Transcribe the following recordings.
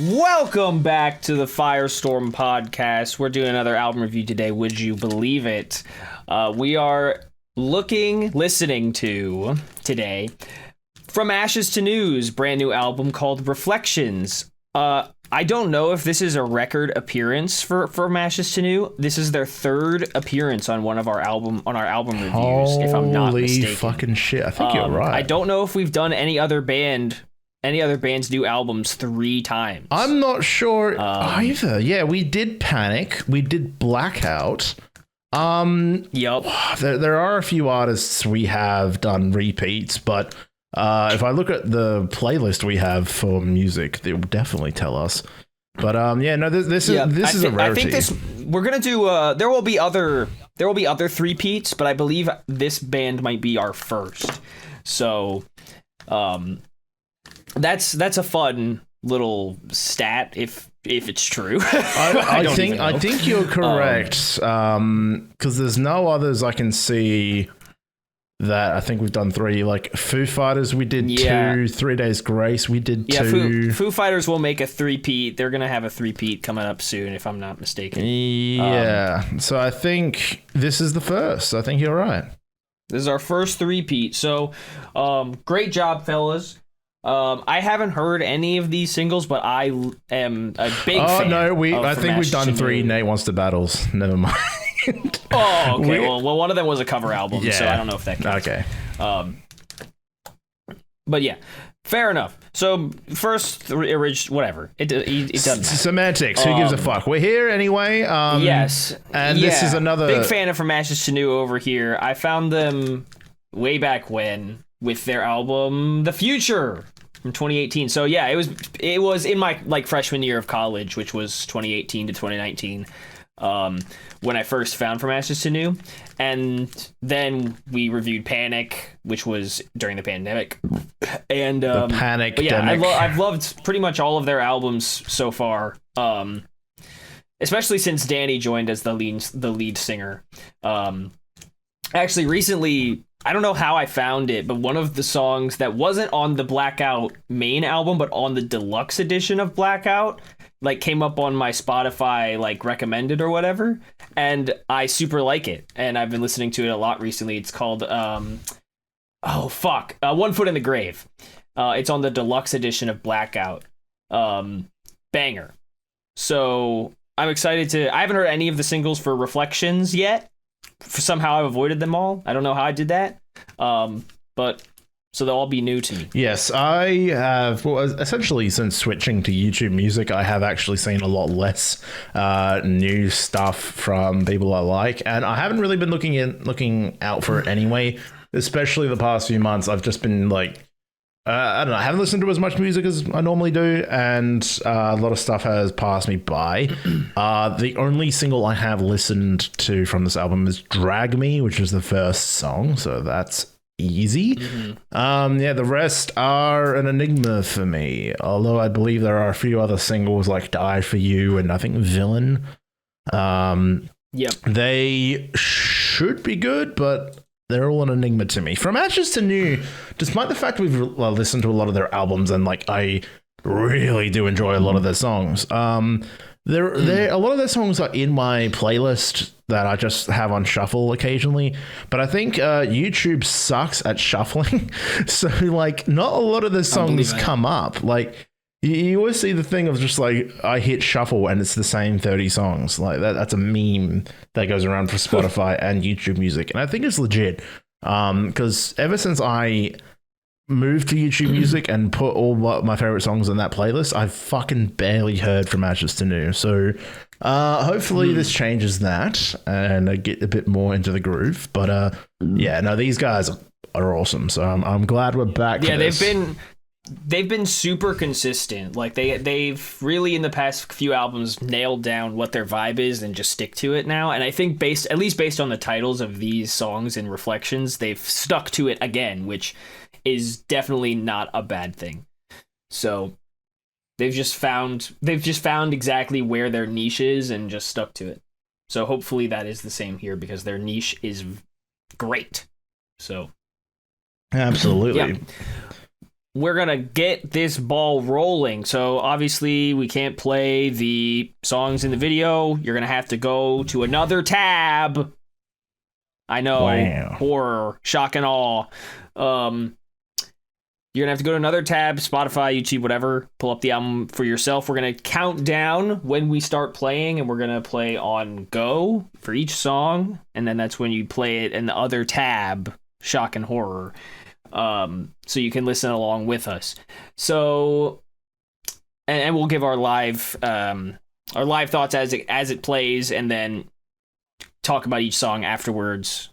Welcome back to the FireStorm podcast. We're doing another album review today. Would you believe it? We are listening to today From Ashes to News, brand new album called Reflections. I don't know if this is a record appearance for From Ashes to New. This is their third appearance on our album reviews, if I'm not mistaken. Holy fucking shit! I think you're right. I don't know if we've done any other band's new albums 3 times. I'm not sure either. Yeah, we did Panic. We did Blackout. Yep. There are a few artists we have done repeats, but if I look at the playlist we have for music, they will definitely tell us. But this is a rarity. I think we're gonna do. There will be other three-peats, but I believe this band might be our first. So, that's a fun little stat if it's true. I think you're correct. Because there's no others I can see that I think we've done 3. Like Foo Fighters, we did 2. 3 Days Grace, we did 2. Foo Fighters will make a three-peat. They're gonna have a three-peat coming up soon, if I'm not mistaken. Yeah. So I think this is the first. I think you're right. This is our first three-peat. So, great job, fellas. I haven't heard any of these singles, but I am a big fan. Oh no, I think we've done 3 Nate Wants to Battles. Never mind. Oh, okay. Well, one of them was a cover album, so I don't know if that counts. Okay. But yeah, fair enough. So first, whatever. It doesn't matter. Semantics. Who gives a fuck? We're here anyway. Yes. And this is another big fan of From Ashes to New over here. I found them way back when with their album The Future from 2018. So yeah, it was in my freshman year of college, which was 2018 to 2019. When I first found From Ashes to New, and then we reviewed Panic, which was during the pandemic, and the Panic. But yeah, I've loved pretty much all of their albums so far, especially since Danny joined as the lead singer. Actually, recently, I don't know how I found it, but one of the songs that wasn't on the Blackout main album, but on the deluxe edition of Blackout, came up on my Spotify recommended or whatever, and I super like it, and I've been listening to it a lot recently. It's called One Foot in the Grave. It's on the deluxe edition of Blackout. Banger. So I'm excited I haven't heard any of the singles for Reflections yet. Somehow I've avoided them all. I don't know how I did that, but so they'll all be new to me. Yes, I have. Well, essentially, since switching to YouTube Music, I have actually seen a lot less new stuff from people I like, and I haven't really been looking out for it anyway. Especially the past few months, I've just been I don't know. I haven't listened to as much music as I normally do, and a lot of stuff has passed me by. The only single I have listened to from this album is "Drag Me," which is the first song, so that's easy. The rest are an enigma for me, although I believe there are a few other singles like Die For You and I think Villain. They should be good, but they're all an enigma to me. From Ashes to New, despite the fact we've listened to a lot of their albums and I really do enjoy a lot of their songs, a lot of their songs are in my playlist that I just have on shuffle occasionally, but I think YouTube sucks at shuffling, so not a lot of the songs come up. You always see the thing of just I hit shuffle and it's the same 30 songs. That's a meme that goes around for Spotify and YouTube Music, and I think it's legit because ever since I moved to YouTube Music and put all my favorite songs on that playlist, I've fucking barely heard From Ashes to New. So hopefully this changes that and I get a bit more into the groove. But these guys are awesome. So I'm glad we're back. Yeah, they've been super consistent. They've really in the past few albums nailed down what their vibe is and just stick to it now. And I think based on the titles of these songs and Reflections, they've stuck to it again, which is definitely not a bad thing. So they've just found exactly where their niche is and just stuck to it. So hopefully that is the same here because their niche is great. So absolutely. we're going to get this ball rolling. So obviously we can't play the songs in the video. You're going to have to go to another tab. I know. Wow. Horror, shock and awe. You're going to have to go to another tab, Spotify, YouTube, whatever. Pull up the album for yourself. We're going to count down when we start playing, and we're going to play on go for each song. And then that's when you play it in the other tab, shock and horror. So you can listen along with us. So, and we'll give our live thoughts as it plays, and then talk about each song afterwards.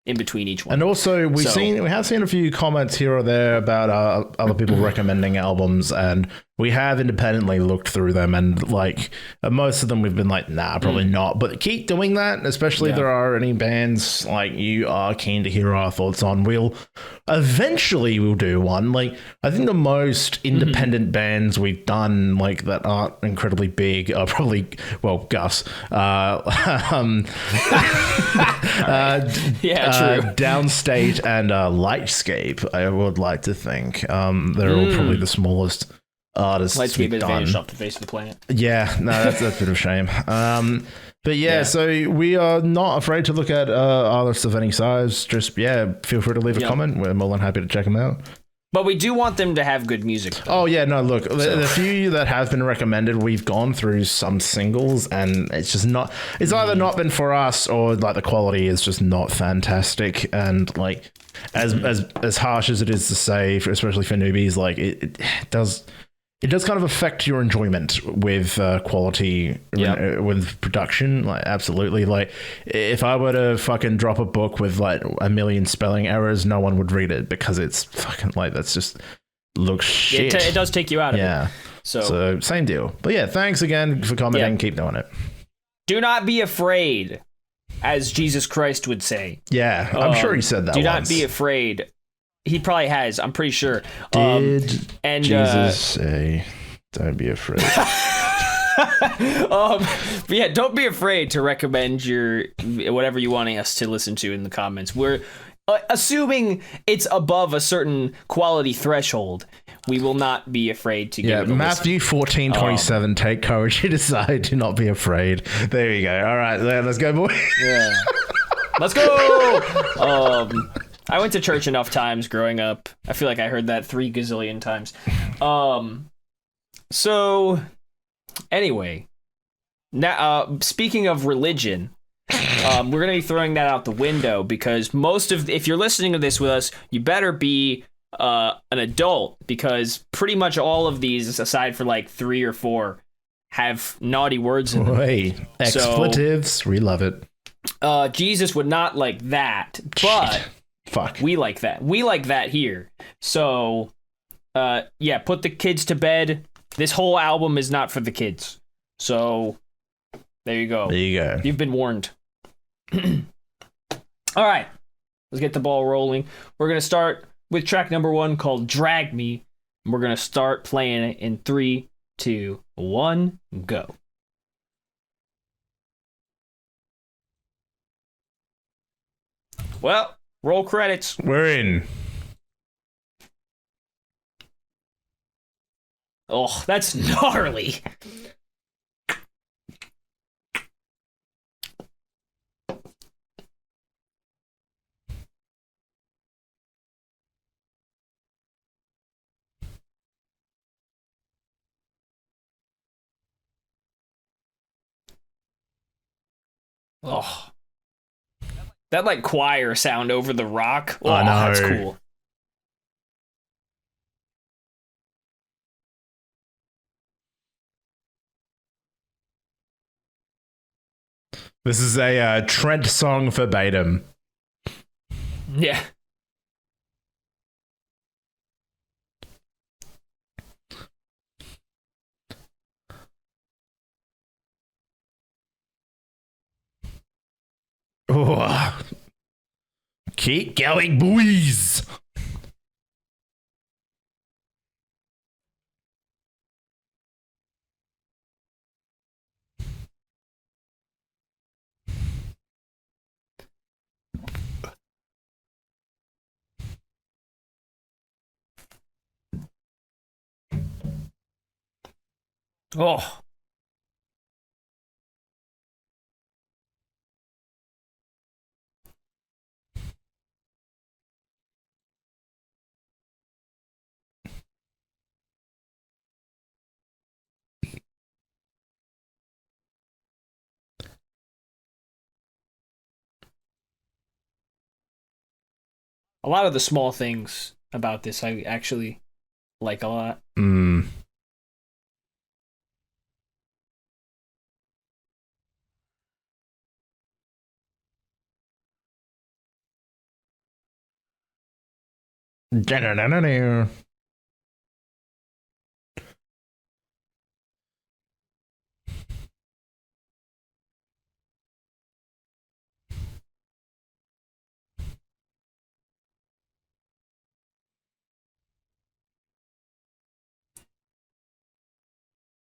In between each one. And also, we have seen a few comments here or there about other people recommending albums, and we have independently looked through them, and like most of them we've been like, nah, probably not. But keep doing that, especially if there are any bands like you are keen to hear our thoughts on. We'll do one. Like, I think the most independent bands we've done, like, that aren't incredibly big are probably, well, Gus. True. Downstate and Lightscape, I would like to think. They're all probably the smallest artists Lightscape has vanished off the face of the planet. Yeah, no, that's a bit of a shame. But yeah, so we are not afraid to look at artists of any size. Just, feel free to leave a comment. We're more than happy to check them out. But we do want them to have good music, though. Oh, yeah, no, look, the few that have been recommended, we've gone through some singles, and it's just not, it's either not been for us, or like the quality is just not fantastic. And like, as harsh as it is to say, especially for newbies, like it does kind of affect your enjoyment with quality, with production. Like, absolutely. Like, if I were to fucking drop a book with like a million spelling errors, no one would read it, because it's fucking like, that's just looks shit. It does take you out of it. So same deal. But yeah, thanks again for commenting. Keep doing it. Do not be afraid, as Jesus Christ would say. Yeah, I'm sure he said that. Do not be afraid. He probably has. I'm pretty sure. Did Jesus say, "Don't be afraid"? But yeah, don't be afraid to recommend your whatever you want us to listen to in the comments. We're assuming it's above a certain quality threshold. We will not be afraid to give it a Matthew 14:27. Take courage, you decide. Do not be afraid. There you go. All right, let's go, boy. Yeah, let's go. I went to church enough times growing up. I feel like I heard that 3 gazillion times. So anyway, now speaking of religion, we're going to be throwing that out the window, because if you're listening to this with us, you better be an adult, because pretty much all of these, aside for like 3 or 4, have naughty words in them. Hey, expletives, we love it. Jesus would not like that, but fuck, we like that. We like that here. So, put the kids to bed. This whole album is not for the kids. So, there you go. There you go. You've been warned. All right, let's get the ball rolling. We're going to start with track number 1 called Drag Me. We're going to start playing it in 3, 2, 1, go. Well, roll credits. We're in. Oh, that's gnarly. Oh. That like choir sound over the rock. Oh, I know. That's cool. This is a Trent song verbatim. Yeah. Oh. Keep going, boys. Oh, a lot of the small things about this I actually like a lot. Mm. Da-da-da-da-da.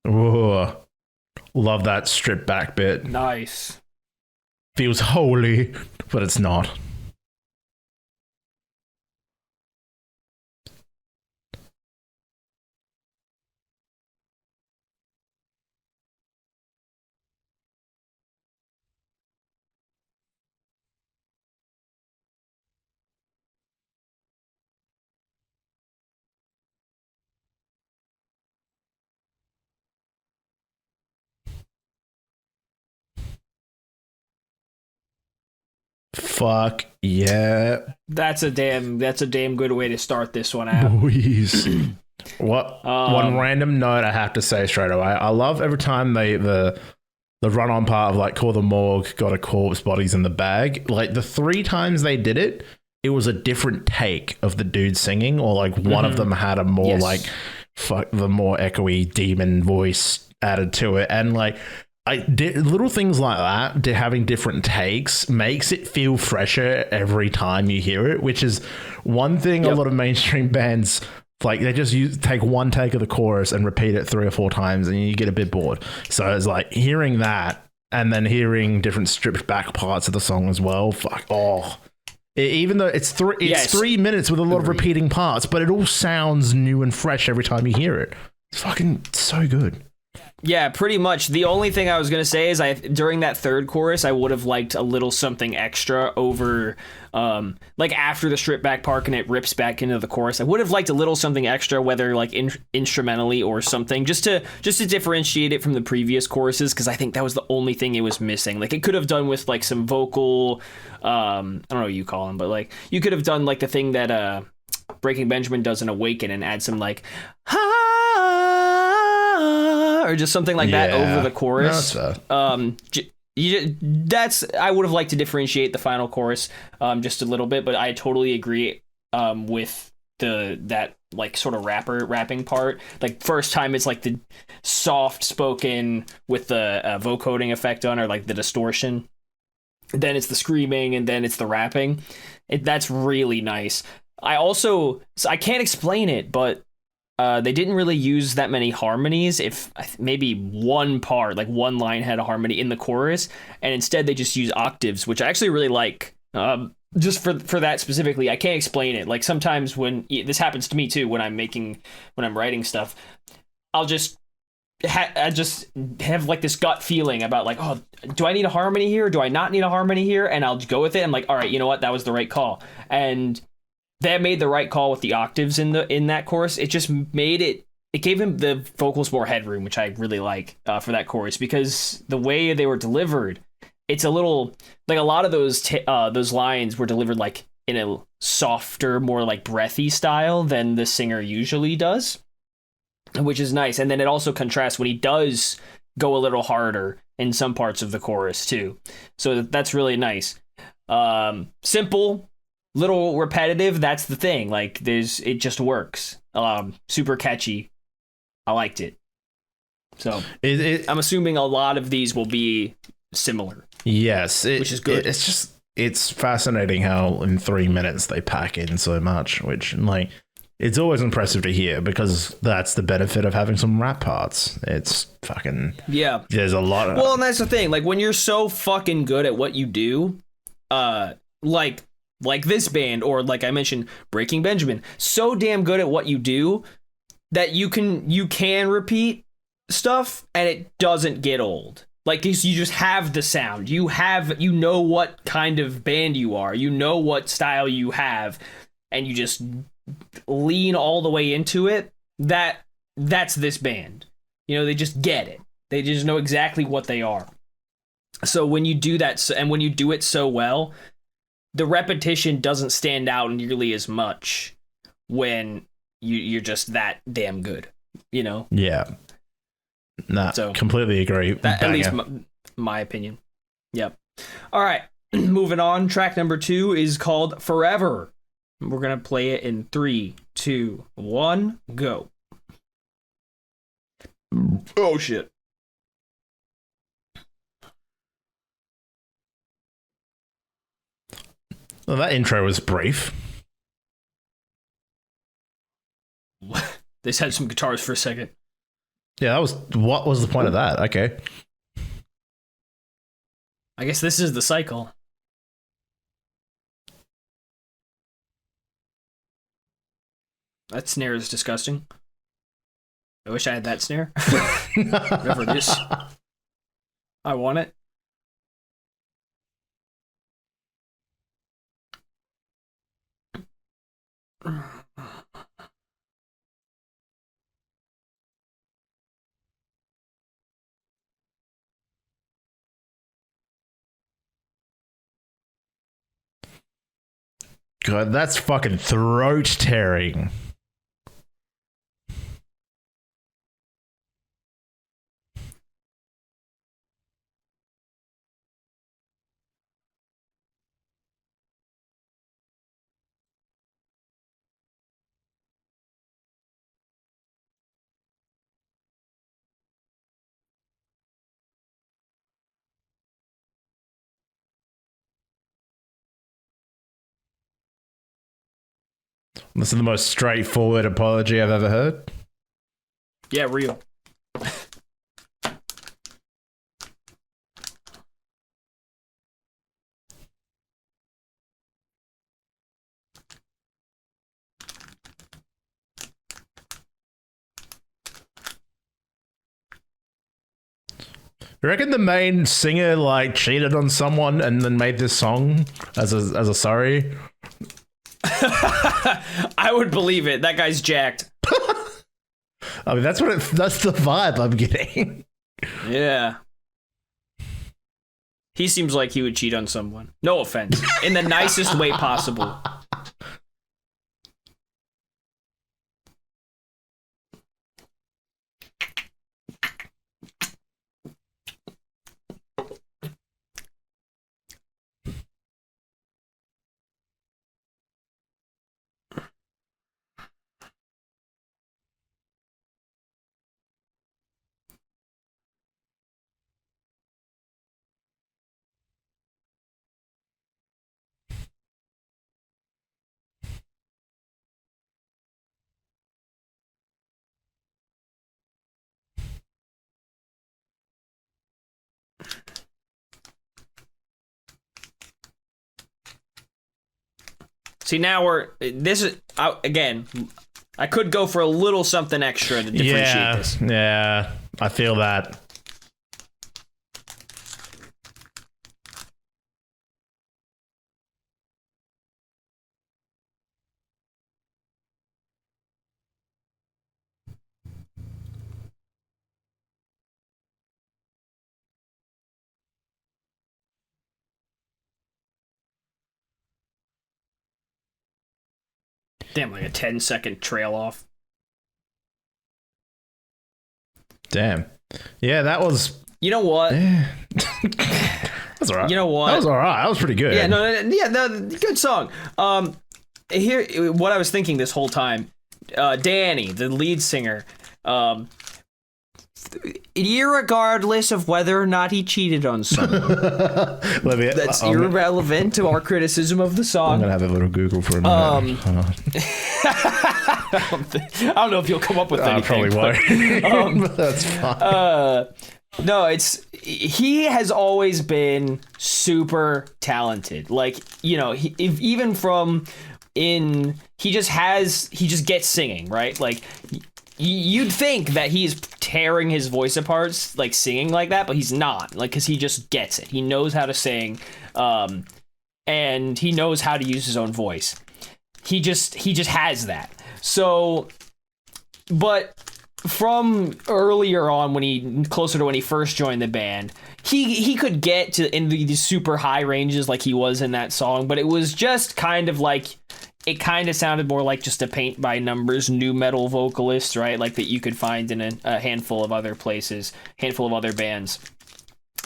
Ooh, love that stripped back bit. Nice. Feels holy, but it's not. Fuck yeah. That's a damn good way to start this one out. Boys. One random note I have to say straight away. I love every time the run on part of like call the morgue, got a corpse, bodies in the bag. Like the 3 times they did it, it was a different take of the dude singing, or like one of them had a more like the more echoey demon voice added to it, and like little things like that, having different takes makes it feel fresher every time you hear it, which is one thing a lot of mainstream bands like. They just take one take of the chorus and repeat it 3 or 4 times, and you get a bit bored. So it's like hearing that and then hearing different stripped back parts of the song as well. Fuck, even though it's 3 minutes with a lot of repeating parts, but it all sounds new and fresh every time you hear it. It's fucking so good. Yeah, pretty much. The only thing I was going to say is during that third chorus, I would have liked a little something extra over, like after the strip back part and it rips back into the chorus. I would have liked a little something extra, whether like instrumentally or something, just to differentiate it from the previous choruses, because I think that was the only thing it was missing. Like it could have done with like some vocal, I don't know what you call them, but like you could have done like the thing that Breaking Benjamin does in Awaken and add some like or just something like that over the chorus. No, that's I would have liked to differentiate the final chorus just a little bit, but I totally agree with that like sort of rapping part. Like first time it's like the soft spoken with the vocoding effect on, or like the distortion. Then it's the screaming, and then it's the rapping. That's really nice. I can't explain it, but they didn't really use that many harmonies. If maybe one part, like one line had a harmony in the chorus, and instead they just use octaves, which I actually really like. Just for that specifically, I can't explain it. Like sometimes when this happens to me too, when I'm writing stuff, I'll just I just have like this gut feeling about like, oh, do I need a harmony here? Do I not need a harmony here? And I'll go with it. I'm like, all right, you know what? That was the right call. And they made the right call with the octaves in that chorus. It just made it gave him the vocals more headroom, which I really like for that chorus, because the way they were delivered, it's a little like a lot of those lines were delivered like in a softer, more like breathy style than the singer usually does, which is nice. And then it also contrasts when he does go a little harder in some parts of the chorus too. So that's really nice. Simple, little repetitive. That's the thing. Like it just works. Super catchy. I liked it. So I'm assuming a lot of these will be similar. Yes, which is good. It's fascinating how in 3 minutes they pack in so much, which like it's always impressive to hear, because that's the benefit of having some rap parts. It's fucking there's a lot of and that's the thing. Like when you're so fucking good at what you do, like this band, or like I mentioned, Breaking Benjamin, so damn good at what you do that you can repeat stuff, and it doesn't get old. Like, you just have the sound. You know what kind of band you are. You know what style you have, and you just lean all the way into it. That's this band. You know, they just get it. They just know exactly what they are. So when you do that, and when you do it so well, the repetition doesn't stand out nearly as much when you're just that damn good, you know? Yeah. Nah, so, completely agree. That, at least my opinion. Yep. All right, moving on. Track number 2 is called Forever. We're going to play it in 3, 2, 1, go. Oh, shit. Well, that intro was brief. They just had some guitars for a second. Yeah, what was the point of that? Okay. I guess this is the cycle. That snare is disgusting. I wish I had that snare. Whatever it is. I want it. God, that's fucking throat tearing. This is the most straightforward apology I've ever heard. Yeah, real. You reckon the main singer like cheated on someone and then made this song as a sorry? I would believe it. That guy's jacked. I mean, that's the vibe I'm getting. Yeah. He seems like he would cheat on someone. No offense. In the nicest way possible. See, now this is, again, I could go for a little something extra to differentiate this. Yeah, I feel that. Damn, like a 10-second trail off. Damn. Yeah, that was... You know what? That's all right. You know what? That was all right. That was pretty good. Yeah, no, good song. Here, what I was thinking this whole time, Danny, the lead singer, irregardless of whether or not he cheated on someone, that's irrelevant to our criticism of the song. I'm gonna have a little Google for a minute. I don't know if you'll come up with anything. Probably won't. But that's fine. No, he has always been super talented. Like, you know, he just gets singing, right? Like, you'd think that he's tearing his voice apart, like singing like that, but he's not, like, because he just gets it. He knows how to sing, and he knows how to use his own voice. He just has that. So, but from earlier on, closer to when he first joined the band, he could get to in these super high ranges like he was in that song, but it was just kind of like, it kind of sounded more like just a paint by numbers nu metal vocalist, right? Like that you could find in a handful of other places, handful of other bands.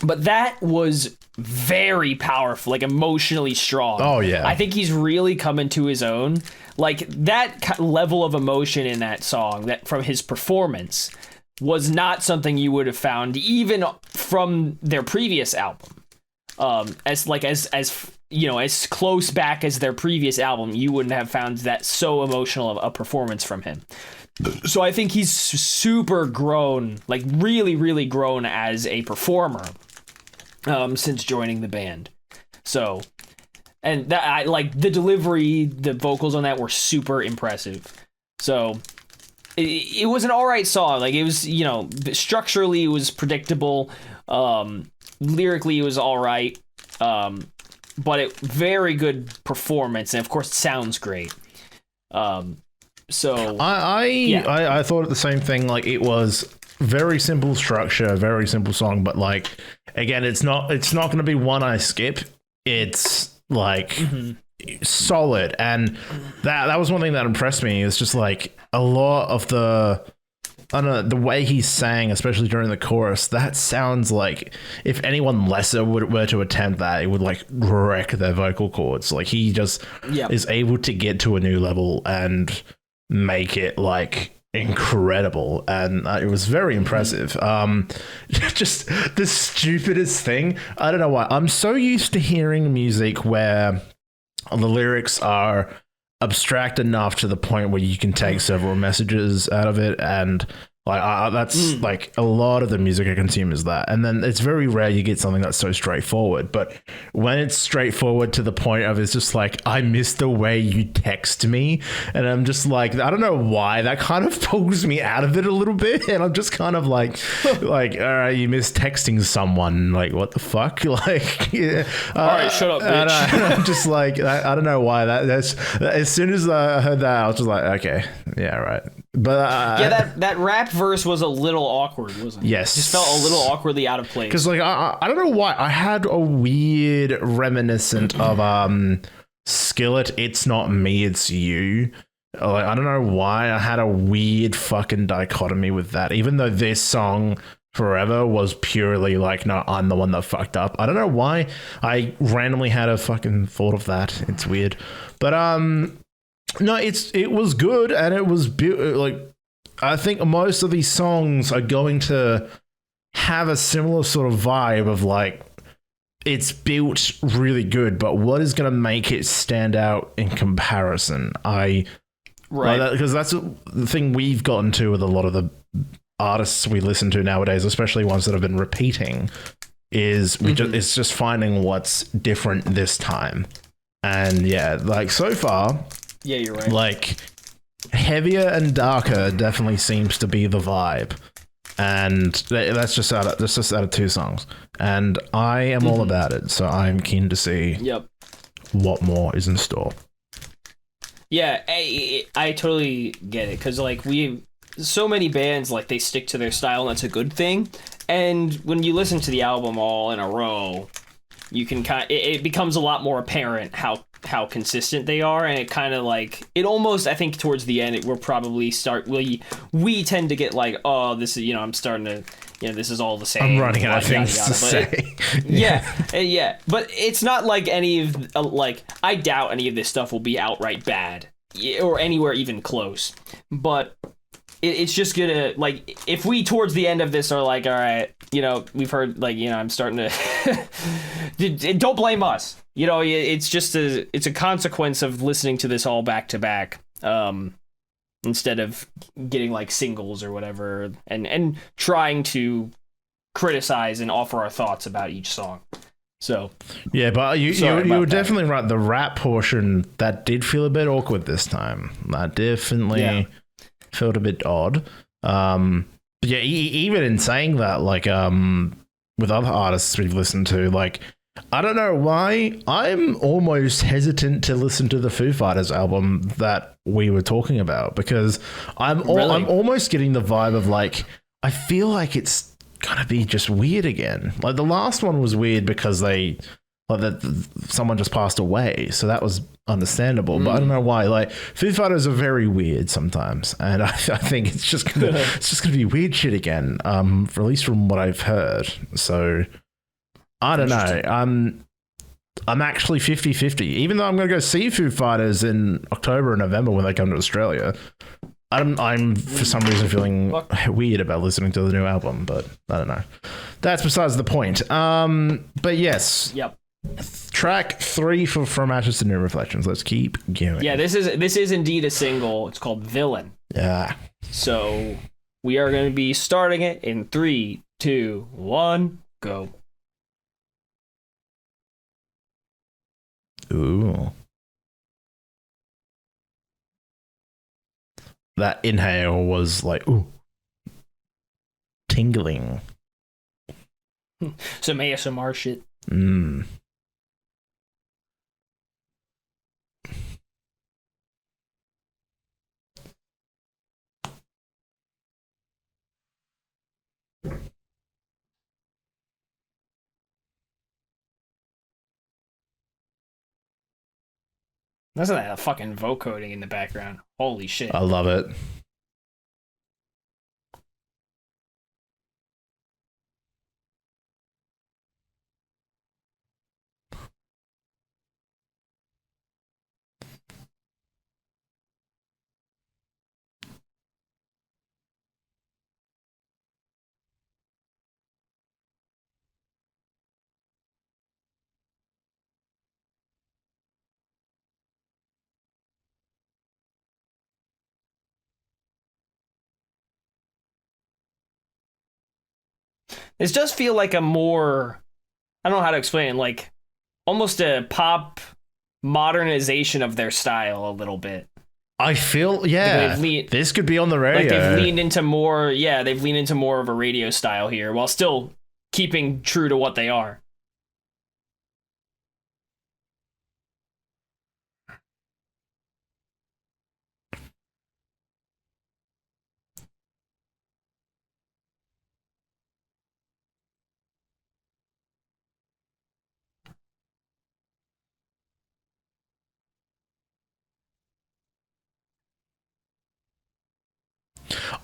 But that was very powerful, like emotionally strong. Oh, yeah. I think he's really coming to his own. Like that level of emotion in that song, that from his performance, was not something you would have found even from their previous album. As you know, as close back as their previous album, you wouldn't have found that so emotional of a performance from him. So I think he's super grown, like really, really grown as a performer since joining the band. So, and that I like the delivery, the vocals on that were super impressive. So it was an all right song. Like it was, you know, structurally it was predictable. Lyrically it was all right. But very good performance, and of course it sounds great. So I thought the same thing. Like it was very simple structure, very simple song, but like again, it's not going to be one I skip. It's like solid, and that was one thing that impressed me. It's just like a lot of I don't know, the way he sang, especially during the chorus, that sounds like if anyone lesser were to attempt that, it would like wreck their vocal cords. Like he just is able to get to a new level and make it like incredible, and it was very impressive. Just the stupidest thing, I don't know why, I'm so used to hearing music where the lyrics are abstract enough to the point where you can take several messages out of it, and like that's like a lot of the music I consume is that. And then it's very rare you get something that's so straightforward, but when it's straightforward to the point of it's just like, I miss the way you text me, and I'm just like, I don't know why, that kind of pulls me out of it a little bit, and I'm just kind of like all right, you miss texting someone, like what the fuck, like all right, shut up, bitch. I'm just like, I don't know why that's as soon as I heard that I was just like, okay, yeah, right. But that rap verse was a little awkward, wasn't it? Yes, just felt a little awkwardly out of place. Because like I don't know why, I had a weird reminiscent of Skillet, It's Not Me, It's You. Like I don't know why I had a weird fucking dichotomy with that, even though this song Forever was purely like, no, I'm the one that fucked up. I don't know why I randomly had a fucking thought of that. It's weird, but no, it was good, and it was like, I think most of these songs are going to have a similar sort of vibe of like, it's built really good, but what is going to make it stand out in comparison? Right, because that's the thing we've gotten to with a lot of the artists we listen to nowadays, especially ones that have been repeating, is it's just finding what's different this time. And yeah, like so far, yeah, you're right. Like heavier and darker definitely seems to be the vibe, and that's just out of two songs, and I am all about it. So I'm keen to see what more is in store. Yeah, I totally get it, because like so many bands, like they stick to their style, and that's a good thing. And when you listen to the album all in a row, you can it becomes a lot more apparent how consistent they are, and it kind of like, it almost, I think towards the end, we'll probably we tend to get like, oh, this is, I'm starting to, this is all the same. I'm running out of things to say. Yeah, but it's not like any of, like, I doubt any of this stuff will be outright bad, or anywhere even close, but it's just gonna, like, if we towards the end of this are like, all right, we've heard, like, I'm starting to don't blame us, it's just it's a consequence of listening to this all back to back, instead of getting like singles or whatever, and trying to criticize and offer our thoughts about each song. So yeah, but you were definitely right. The rap portion, that did feel a bit awkward this time. That definitely felt a bit odd. But yeah, even in saying that, like with other artists we've listened to, like I don't know why I'm almost hesitant to listen to the Foo Fighters album that we were talking about, because I'm almost getting the vibe of like I feel like it's gonna be just weird again. Like the last one was weird because someone just passed away, so that was understandable. But I don't know why. Like Foo Fighters are very weird sometimes, and I think it's just gonna be weird shit again. At least from what I've heard. So I don't know. I'm actually 50-50. Even though I'm gonna go see Foo Fighters in October and November when they come to Australia, I'm for some reason feeling weird about listening to the new album. But I don't know. That's besides the point. But yes. Yep. Track 3 from Ashes to New Reflections. Let's keep going. Yeah, this is indeed a single. It's called Villain. Yeah. So we are going to be starting it in 3, 2, 1, go. Ooh. That inhale was like, ooh. Tingling. Some ASMR shit. Listen to that fucking vocoding in the background. Holy shit. I love it. This does feel like a more, I don't know how to explain it, like almost a pop modernization of their style a little bit. I feel, yeah, this could be on the radio. Like they've leaned into more of a radio style here while still keeping true to what they are.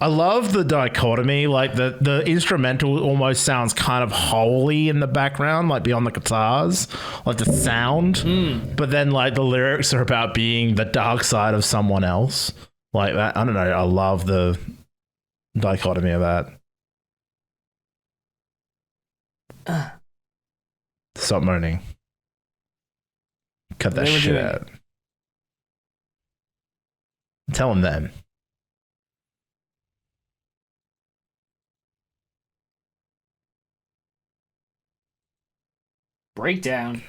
I love the dichotomy. Like the instrumental almost sounds kind of holy in the background, like beyond the guitars, like the sound. But then like the lyrics are about being the dark side of someone else. Like that. I don't know. I love the dichotomy of that. Stop moaning. Cut that shit out. Tell him then. Breakdown.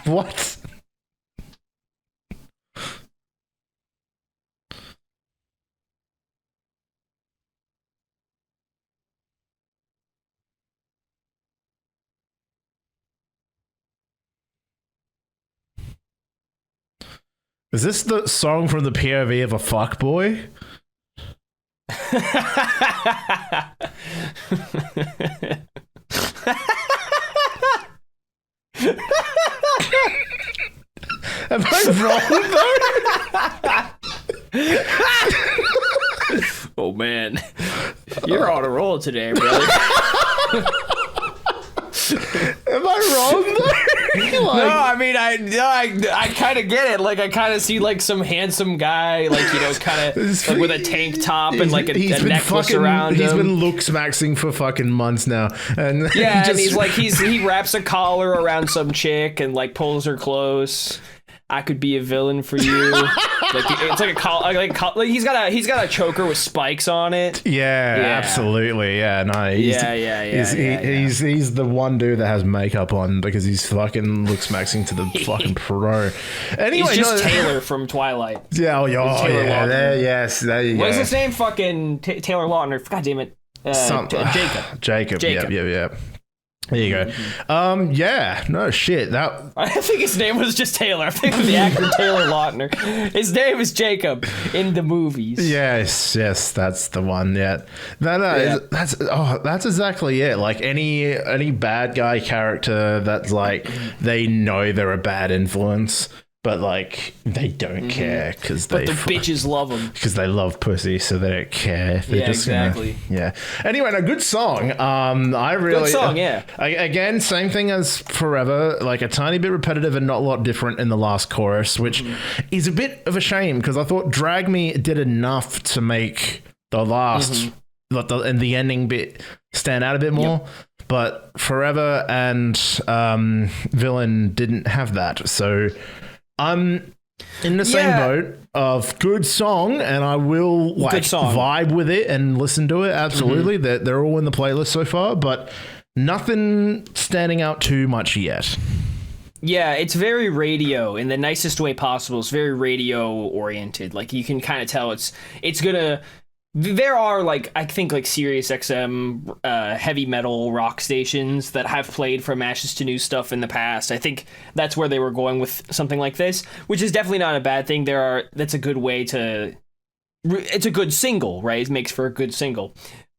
What? Is this the song from the POV of a fuckboy? Am I wrong though? Oh man, you're on a roll today, brother. Am I wrong though? No, I mean, I kind of get it. Like, I kind of see like some handsome guy, like, you know, kind of like with a tank top and like a necklace around him. He's been looks maxing for fucking months now, and yeah, and he's like he wraps a collar around some chick and like pulls her close. I could be a villain for you. Like it's like a like he's got a choker with spikes on it. Yeah, absolutely. Yeah, no. He's the one dude that has makeup on because he's fucking looks maxing to the fucking pro. Anyway, he's just Taylor from Twilight. Yeah, there you go. What is his name? Fucking Taylor Lautner. God damn it. Jacob. Yep. There you go. Yeah, no shit. I think his name was just Taylor. I think the actor Taylor Lautner. His name is Jacob in the movies. Yes, that's the one. Yeah, that's exactly it. Like any bad guy character that's like they know they're a bad influence, but like they don't care because the bitches love them because they love pussy, so they don't care. They're just exactly. Anyway, a good song. Good song. Yeah. Again, same thing as Forever. Like a tiny bit repetitive and not a lot different in the last chorus, which is a bit of a shame because I thought "Drag Me" did enough to make the last and the ending bit stand out a bit more. Yep. But Forever and Villain didn't have that, so. I'm in the same boat of good song, and I will vibe with it and listen to it. Absolutely, they're all in the playlist so far, but nothing standing out too much yet. Yeah, it's very radio in the nicest way possible. It's very radio oriented. Like you can kind of tell it's gonna. There are like I think like Sirius XM heavy metal rock stations that have played from Ashes to New stuff in the past. I think that's where they were going with something like this, which is definitely not a bad thing. That's a good way to. It's a good single, right? It makes for a good single,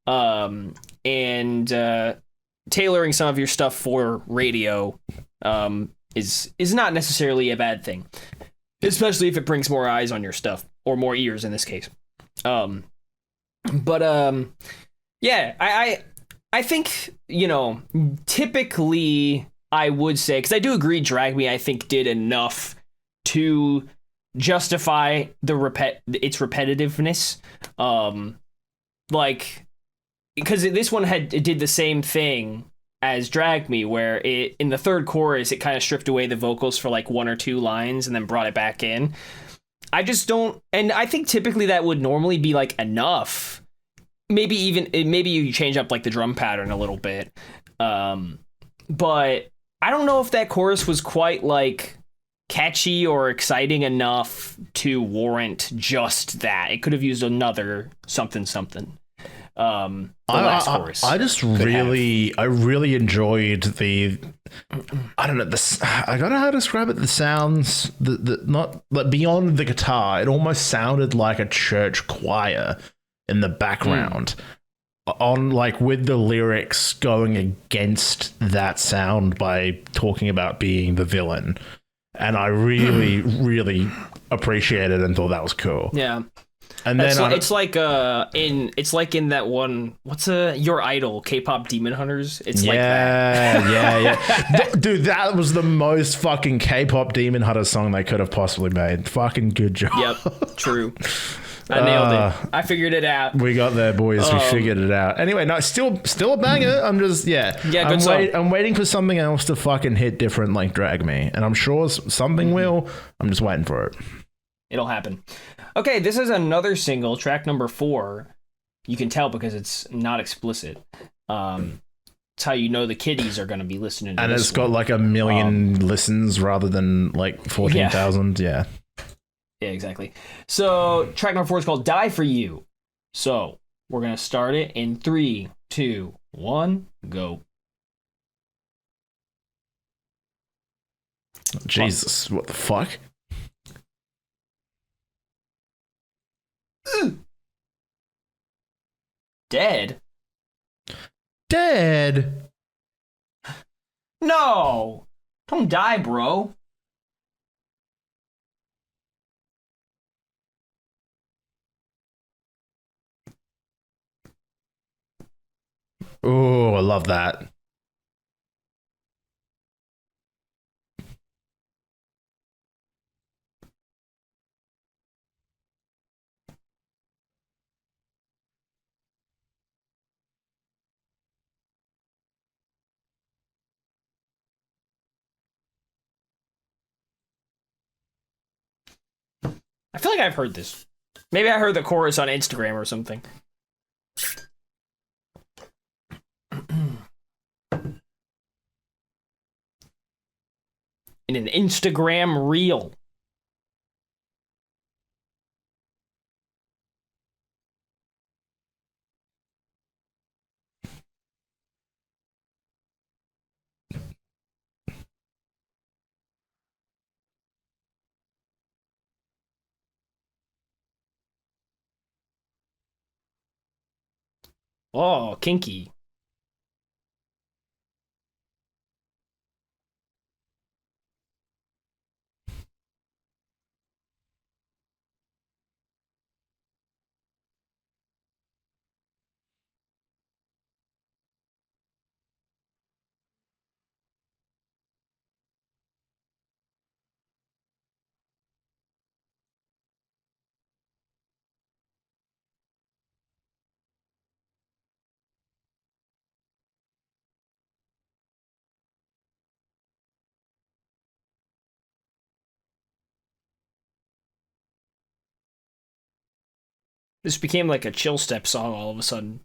and tailoring some of your stuff for radio is not necessarily a bad thing, especially if it brings more eyes on your stuff or more ears in this case. But I think, you know, typically I would say, because I do agree Drag Me, I think, did enough to justify its repetitiveness. Like, because this one did the same thing as Drag Me, where in the third chorus, it kind of stripped away the vocals for like one or two lines and then brought it back in. I just don't, and I think typically that would normally be like enough. Maybe you change up like the drum pattern a little bit. But I don't know if that chorus was quite like catchy or exciting enough to warrant just that. It could have used another something. The last chorus. I really enjoyed the. I don't know. I don't know how to describe it. The sounds, not like beyond the guitar. It almost sounded like a church choir in the background, on like with the lyrics going against that sound by talking about being the villain, and I really, really appreciated it and thought that was cool. Yeah. And then it's like in that one, what's Your Idol, K-pop Demon Hunters. It's like that. Yeah. Dude, that was the most fucking K-pop Demon Hunter song they could have possibly made. Fucking good job. Yep, true. I nailed it. I figured it out. We got there, boys. We figured it out. Anyway, no, still a banger. I'm just good song. I'm waiting for something else to fucking hit different like Drag Me, and I'm sure something will. I'm just waiting for it. It'll happen. Okay, this is another single, track number 4. You can tell because it's not explicit. It's how you know the kiddies are going to be listening to and this. And it's got like 1 million listens rather than like 14,000. Yeah, exactly. So track number 4 is called Die For You. So we're going to start it in 3, 2, 1, go. Jesus, what the fuck? Dead? No! Don't die, bro. Oh, I love that. I feel like I've heard this. Maybe I heard the chorus on Instagram or something. In an Instagram reel. Oh, kinky. This became like a chill step song all of a sudden.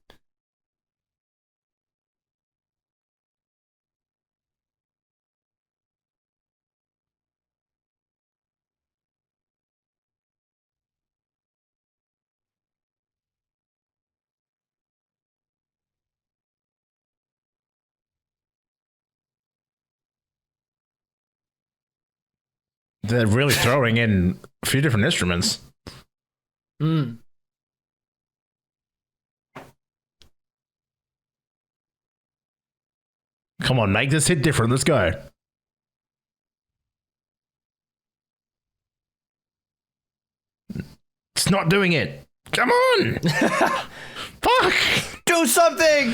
They're really throwing in a few different instruments. Mm. Come on, make this hit different. Let's go. It's not doing it. Come on. Fuck. Do something!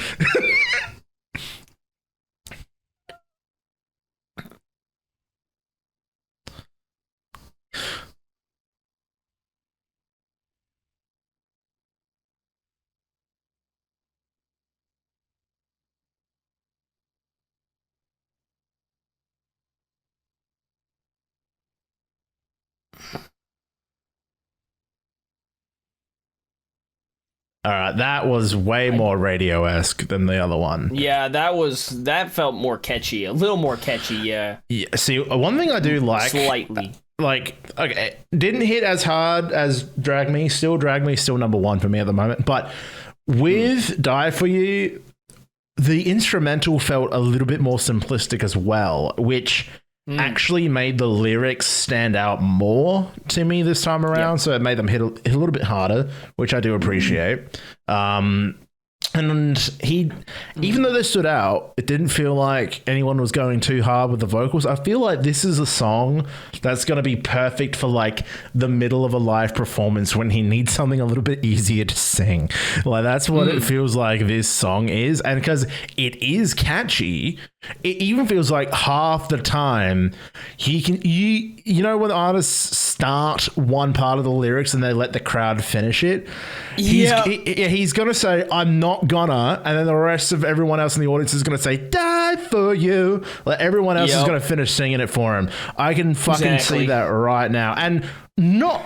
All right, that was way more radio-esque than the other one. Yeah, that felt more catchy. A little more catchy, yeah. Yeah, see, one thing I do like... Slightly. Okay, didn't hit as hard as Drag Me, still number one for me at the moment, but with Die For You, the instrumental felt a little bit more simplistic as well, which actually made the lyrics stand out more to me this time around, so it made them hit a little bit harder, which I do appreciate. And he, even though they stood out, it didn't feel like anyone was going too hard with the vocals. I feel like this is a song that's going to be perfect for like the middle of a live performance when he needs something a little bit easier to sing. Like that's what it feels like this song is. And because it is catchy, it even feels like half the time he can, you know, when artists start one part of the lyrics and they let the crowd finish it. He's going to say, I'm not gonna, and then the rest of everyone else in the audience is going to say, die for you. Like everyone else is going to finish singing it for him. I can fucking see that right now. And not,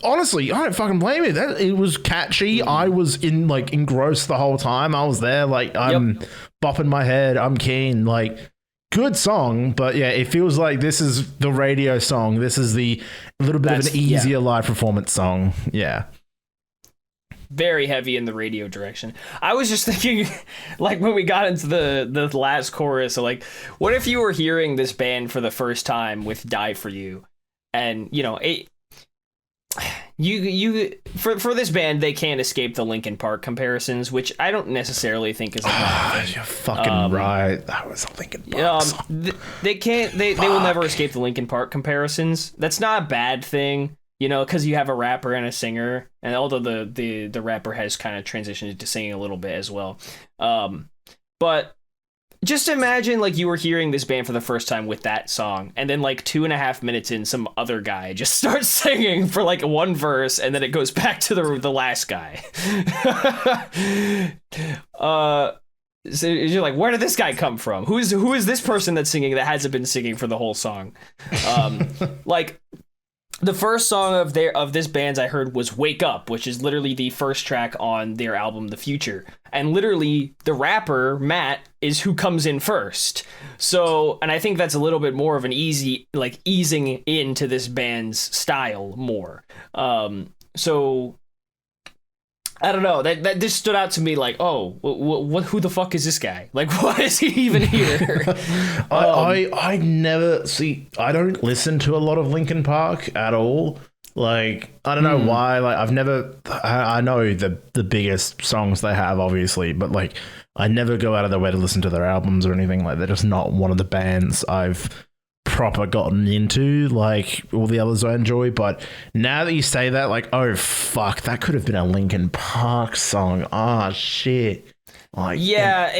honestly, I don't fucking blame it. It was catchy. I was engrossed the whole time. I was there, like, I'm bopping my head. I'm keen. Like, good song, but yeah, it feels like this is the radio song. This is the little bit of an easier live performance song. Yeah. Very heavy in the radio direction. I was just thinking, like, when we got into the last chorus, like, what if you were hearing this band for the first time with Die For You? And, you know, for this band, they can't escape the Linkin Park comparisons, which I don't necessarily think is a bad thing. You're fucking right. That was a Linkin Park song. They will never escape the Linkin Park comparisons. That's not a bad thing. You know, because you have a rapper and a singer, and although the rapper has kind of transitioned into singing a little bit as well. But just imagine, like, you were hearing this band for the first time with that song, and then, like, 2.5 minutes in, some other guy just starts singing for, like, one verse, and then it goes back to the last guy. So you're like, where did this guy come from? Who is this person that's singing that hasn't been singing for the whole song? Like... the first song of this band's I heard was "Wake Up," which is literally the first track on their album The Future, and literally the rapper Matt is who comes in first. So, and I think that's a little bit more of an easing into this band's style more. So I don't know, that just stood out to me like, oh, who the fuck is this guy? Like, why is he even here? I never see. I don't listen to a lot of Linkin Park at all. Like, I don't know why. Like, I've never. I know the biggest songs they have, obviously, but like, I never go out of their way to listen to their albums or anything. Like, they're just not one of the bands I've proper gotten into like all the others I enjoy. But now that you say that, like, oh fuck, that could have been a Linkin Park song. Ah, shit. Like, yeah,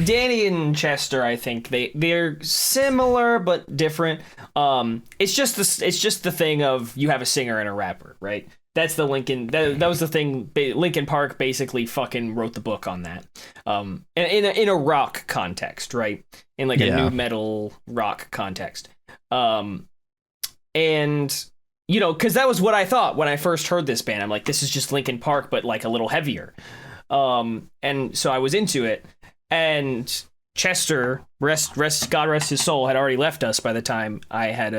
Danny and Chester, I think they're similar but different. It's just the thing of you have a singer and a rapper, right? That's the Linkin. That was the thing. Linkin Park basically fucking wrote the book on that. In a rock context, right? In like a new metal rock context. And you know, because that was what I thought when I first heard this band. I'm like, this is just Linkin Park, but like a little heavier. And so I was into it. And Chester, God rest his soul, had already left us by the time I had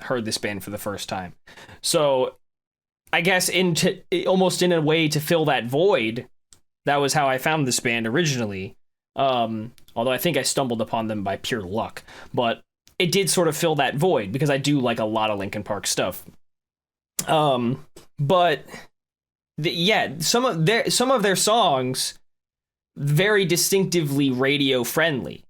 heard this band for the first time. So I guess almost in a way to fill that void, that was how I found this band originally. Although I think I stumbled upon them by pure luck, but it did sort of fill that void because I do like a lot of Linkin Park stuff. But some of their songs very distinctively radio friendly,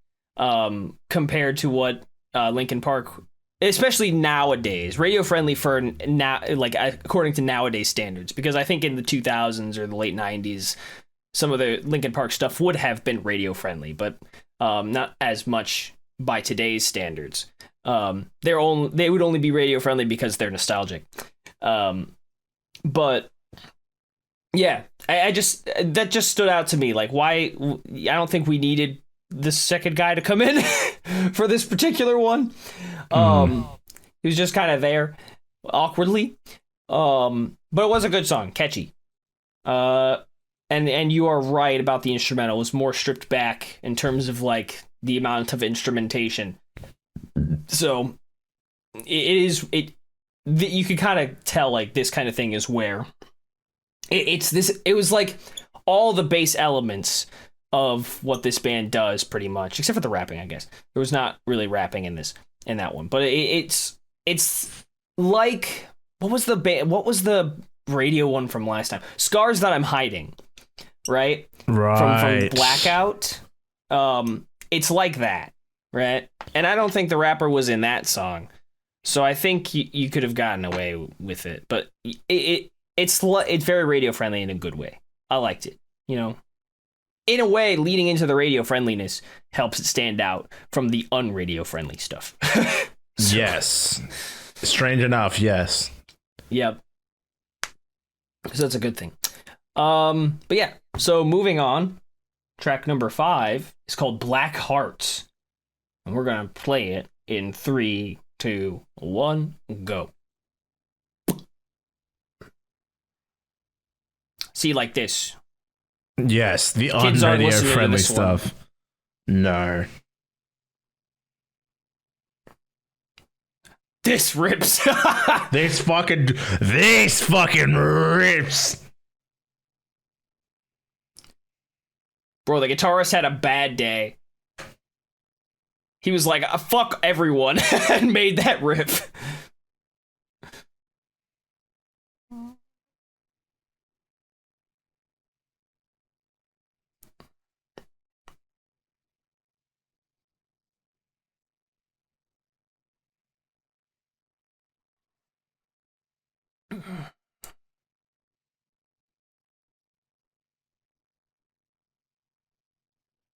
compared to what Linkin Park, especially nowadays, radio friendly for now, like according to nowadays standards. Because I think in the 2000s or the late 90s, some of the Linkin Park stuff would have been radio friendly, but not as much by today's standards. They would only be radio friendly because they're nostalgic. But yeah, that just stood out to me. Like, why? I don't think we needed the second guy to come in for this particular one. He was just kind of there awkwardly. But it was a good song, catchy. And you are right about the instrumental. It was more stripped back in terms of like the amount of instrumentation. So you could kind of tell like this kind of thing is where it was like all the base elements of what this band does pretty much, except for the rapping, I guess. There was not really rapping in that one, but it's like, what was the radio one from last time? Scars That I'm Hiding, right? From Blackout. It's like that, right? And I don't think the rapper was in that song, so I think you could have gotten away with it. But it's very radio friendly in a good way. I liked it, you know. In a way, leading into the radio friendliness helps it stand out from the unradio friendly stuff. Yes. Strange enough, yes. Yep. So that's a good thing. But yeah, so moving on, track number 5 is called Black Hearts. And we're going to play it in 3, 2, 1, go. See, like this. Yes, the unradio friendly stuff. No. This rips. This fucking rips. Bro, the guitarist had a bad day. He was like, fuck everyone, and made that riff.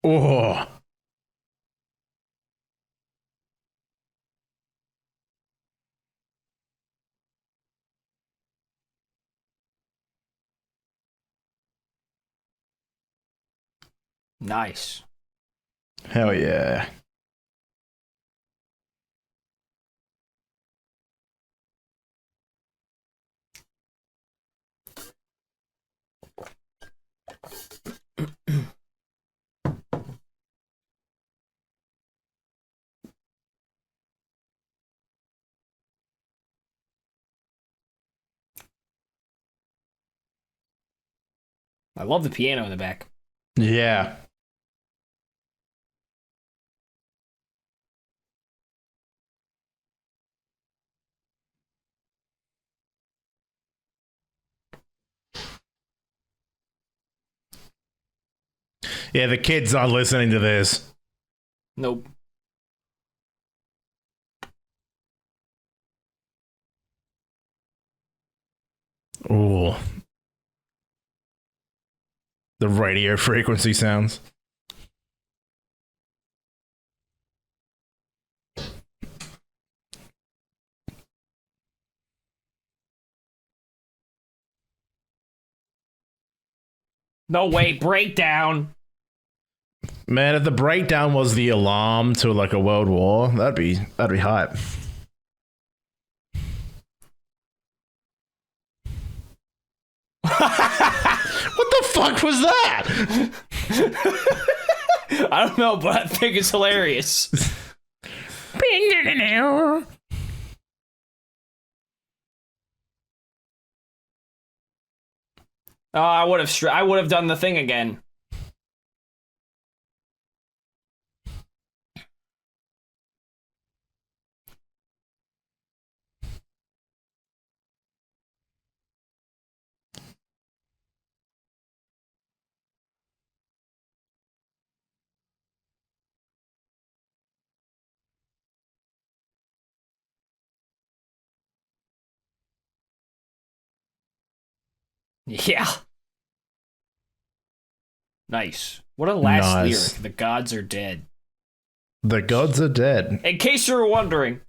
Oh. Nice. Hell yeah. I love the piano in the back. Yeah. Yeah, the kids aren't listening to this. Nope. Ooh. The radio frequency sounds. No, wait, breakdown. Man, if the breakdown was the alarm to like a world war, that'd be hype. What the fuck was that? I don't know, but I think it's hilarious. Oh, I would have done the thing again. Yeah. Nice. What a last lyric. The gods are dead. The gods are dead. In case you were wondering.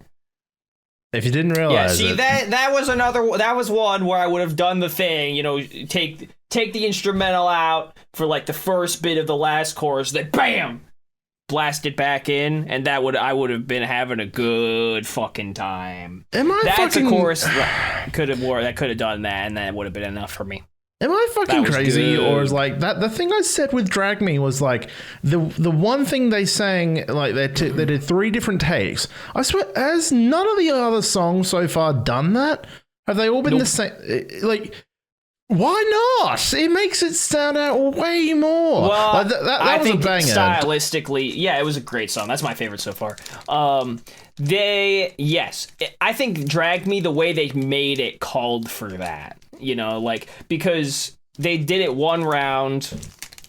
If you didn't realize that was one where I would have done the thing, you know, take the instrumental out for like the first bit of the last chorus, then bam, blast it back in, and I would have been having a good fucking time. That's a chorus that could have done that, and that would have been enough for me. Am I fucking crazy, or is like that? The thing I said with "Drag Me" was like the one thing they sang, like they did 3 different takes. I swear, has none of the other songs so far done that? Have they all been the same? Like, why not? It makes it stand out way more. Well, like, that I was think a banger. Stylistically, yeah, it was a great song. That's my favorite so far. I think "Drag Me," the way they made it called for that. You know, like, because they did it one round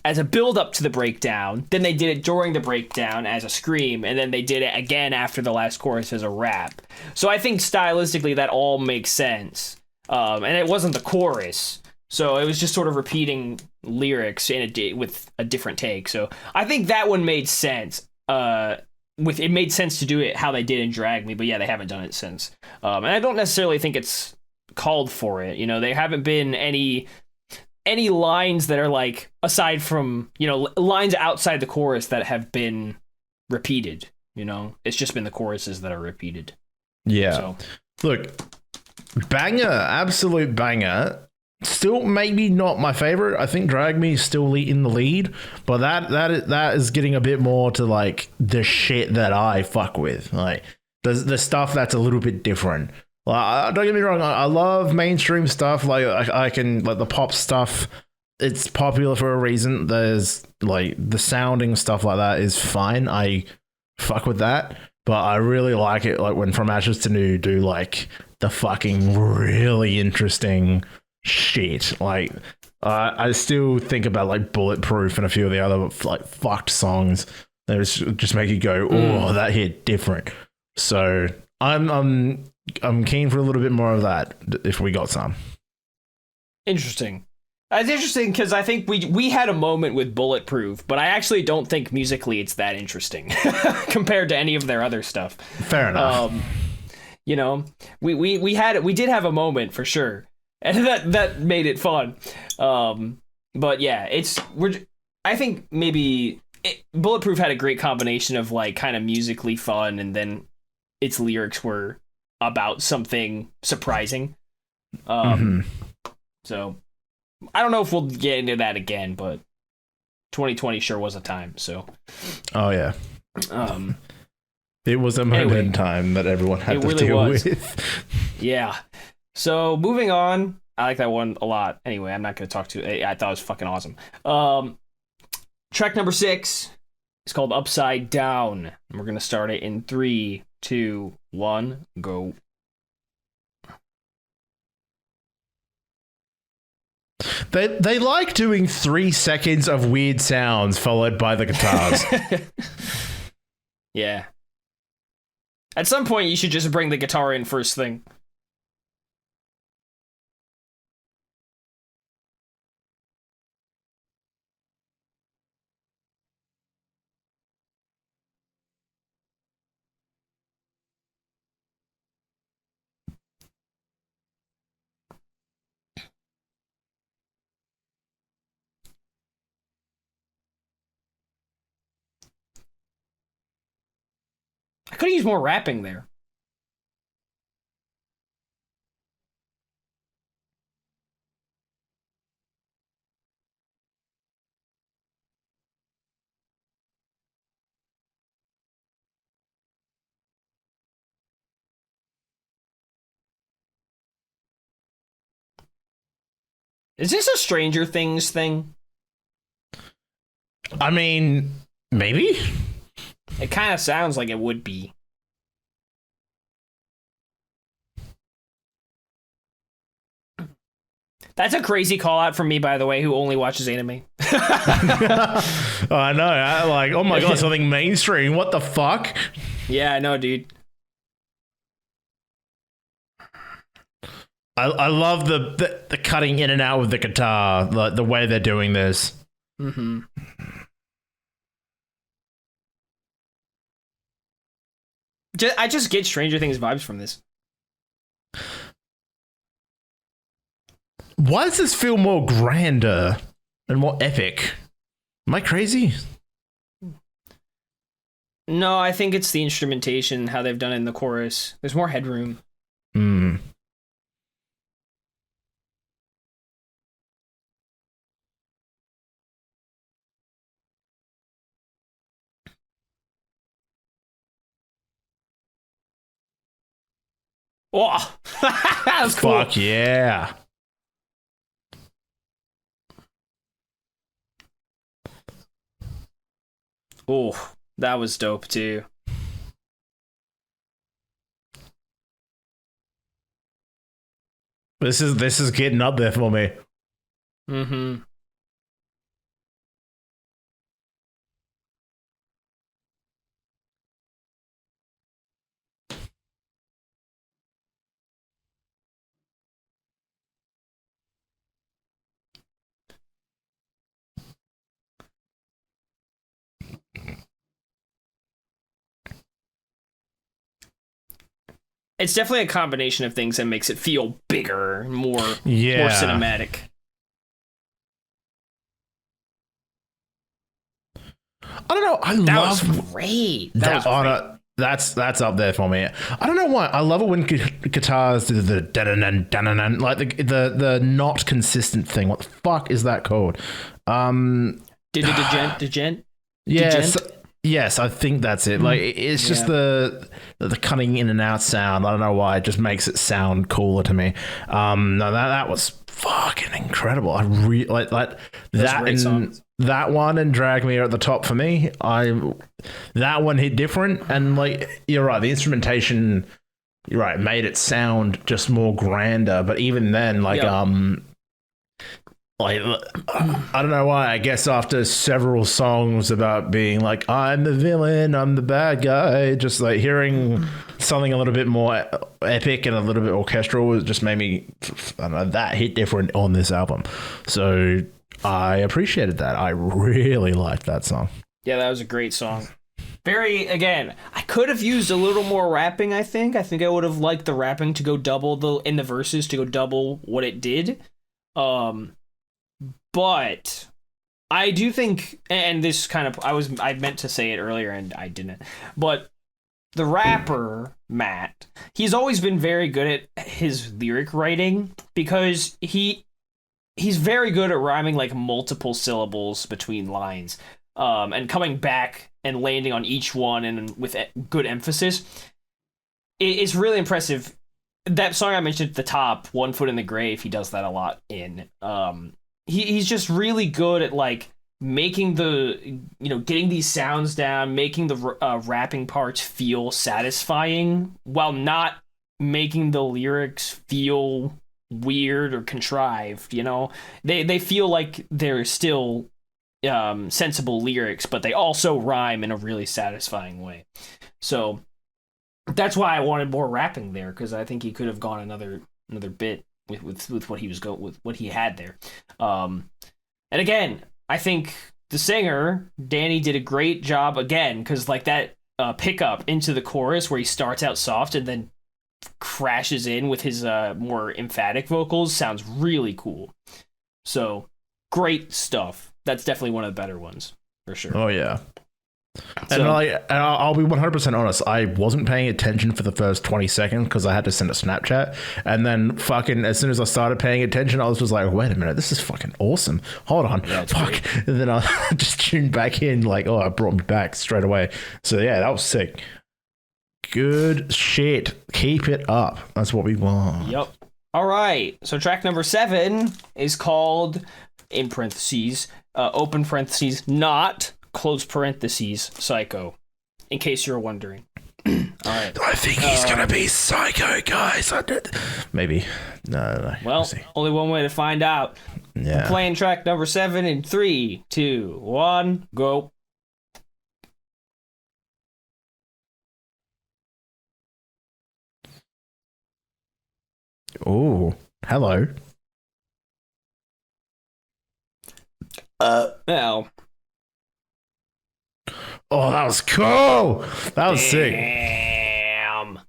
as a build up to the breakdown, then they did it during the breakdown as a scream, and then they did it again after the last chorus as a rap. So I think stylistically that all makes sense. And it wasn't the chorus, so it was just sort of repeating lyrics with a different take. So I think that one made sense. It made sense to do it how they did in "Drag Me," but yeah, they haven't done it since. And I don't necessarily think it's called for it. You know, there haven't been any lines that are like, aside from, you know, lines outside the chorus that have been repeated. You know, it's just been the choruses that are repeated. Yeah. So. Look, banger, absolute banger. Still maybe not my favorite. I think "Drag Me" is still in the lead, but that is getting a bit more to like the shit that I fuck with, like the stuff that's a little bit different. Like, don't get me wrong, I love mainstream stuff. Like I can, like, the pop stuff, it's popular for a reason. There's like the sounding stuff like that is fine. I fuck with that, but I really like it like when From Ashes to New do like the fucking really interesting shit. Like I still think about like Bulletproof and a few of the other like fucked songs that just make you go, oh, that hit different. So I'm keen for a little bit more of that if we got some. Interesting. It's interesting because I think we had a moment with Bulletproof, but I actually don't think musically it's that interesting compared to any of their other stuff. Fair enough. You know, we did have a moment for sure, and that made it fun. But yeah, I think maybe Bulletproof had a great combination of like kind of musically fun, and then its lyrics were about something surprising. So I don't know if we'll get into that again, but 2020 sure was a time. So oh yeah, it was a moment in time that everyone had to deal with. Yeah. So moving on, I like that one a lot. Anyway, I'm not going to talk to. I thought it was fucking awesome. Track number 6 is called Upside Down. And we're going to start it in 3, 2, 1, go. They like doing 3 seconds of weird sounds followed by the guitars. Yeah. At some point, you should just bring the guitar in first thing. I could have used more rapping there. Is this a Stranger Things thing? I mean, maybe? It kind of sounds like it would be. That's a crazy call out from me, by the way, who only watches anime. I know. Like, oh my god, something mainstream. What the fuck? Yeah, I know, dude. I love the cutting in and out with the guitar, the way they're doing this. Mm-hmm. I just get Stranger Things vibes from this. Why does this feel more grander and more epic? Am I crazy? No, I think it's the instrumentation, how they've done it in the chorus. There's more headroom. Hmm. Oh, that was cool. Fuck yeah. Oh, that was dope too. This is getting up there for me. Mm-hmm. It's definitely a combination of things that makes it feel bigger, more cinematic. I don't know. That was great. That's up there for me. I don't know why. I love it when guitars do the dun-dun-dun-dun-dun, like the not consistent thing. What the fuck is that called? Degent? Yes. Yes, I think that's it. Like, it's just the cutting in and out sound. I don't know why. It just makes it sound cooler to me. No, that was fucking incredible. I really like that. And that one and Drag Me are at the top for me. That one hit different, and like you're right, the instrumentation, you're right, made it sound just more grander. But even then, like like, I don't know why. I guess after several songs about being like, I'm the villain, I'm the bad guy, just like hearing something a little bit more epic and a little bit orchestral just made me, I don't know, that hit different on this album. So I appreciated that. I really liked that song. Yeah, that was a great song. Again, I could have used a little more rapping, I think. I think I would have liked the rapping to go double in the verses to go double what it did. But I do think, and this kind of, I meant to say it earlier and I didn't, but the rapper, Matt, he's always been very good at his lyric writing because he's very good at rhyming like multiple syllables between lines, and coming back and landing on each one and with good emphasis. It's really impressive. that song I mentioned at the top, "One Foot in the Grave," he does that a lot in. He's just really good at like making getting these sounds down, making the rapping parts feel satisfying while not making the lyrics feel weird or contrived. They feel like they're still sensible lyrics, but they also rhyme in a really satisfying way. So that's why I wanted more rapping there, because I think he could have gone another bit with what he was with what he had there. And again, I think the singer Danny did a great job again, because like that pickup into the chorus where he starts out soft and then crashes in with his more emphatic vocals sounds really cool. So great stuff. That's definitely one of the better ones for sure. Oh yeah. And I'll be 100% honest, I wasn't paying attention for the first 20 seconds because I had to send a Snapchat. And then fucking as soon as I started paying attention, I was just like, wait a minute, this is fucking awesome. Hold on. Yeah, fuck. Great. And then I just tuned back in like, oh, it brought me back straight away. So yeah, that was sick. Good shit. Keep it up. That's what we want. Yep. All right. So track number 7 is called, in parentheses, open parentheses, not... close parentheses, Psycho, in case you're wondering. All right. I think he's gonna be Psycho, guys. Maybe. No. Well, only one way to find out. Yeah. We're playing track number 7 in 3, 2, 1, go. Oh, hello. Now. Oh, that was cool. That was sick. Damn.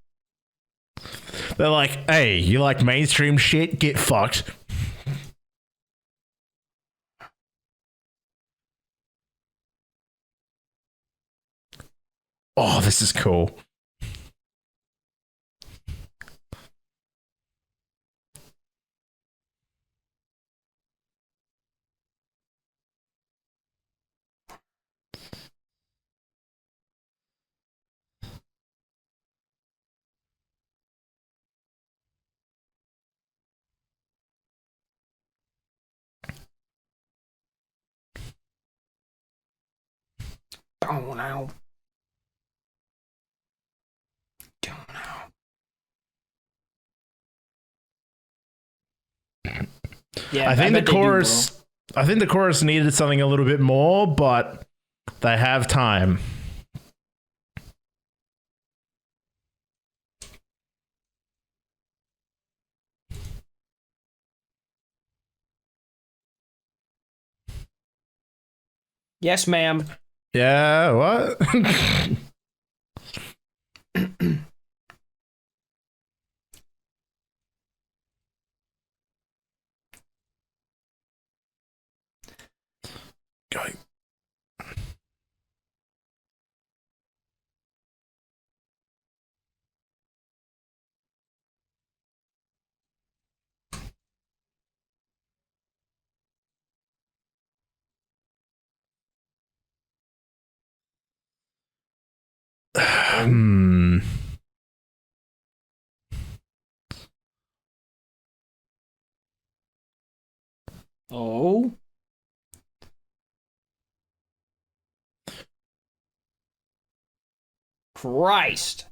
They're like, hey, you like mainstream shit? Get fucked. Oh, this is cool. Oh no. Yeah, I think the chorus needed something a little bit more, but they have time. Yes, ma'am. Yeah, what? Going. Oh. Christ.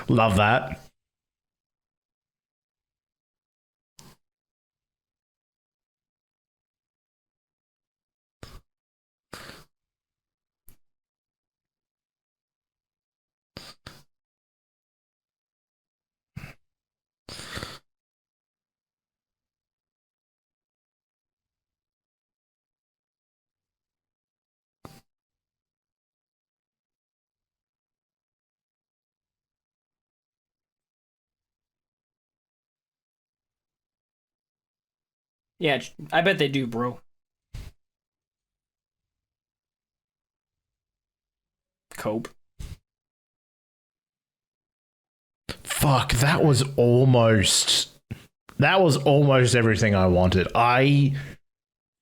Love that. Yeah, I bet they do, bro. Cope. Fuck, that was almost everything I wanted. I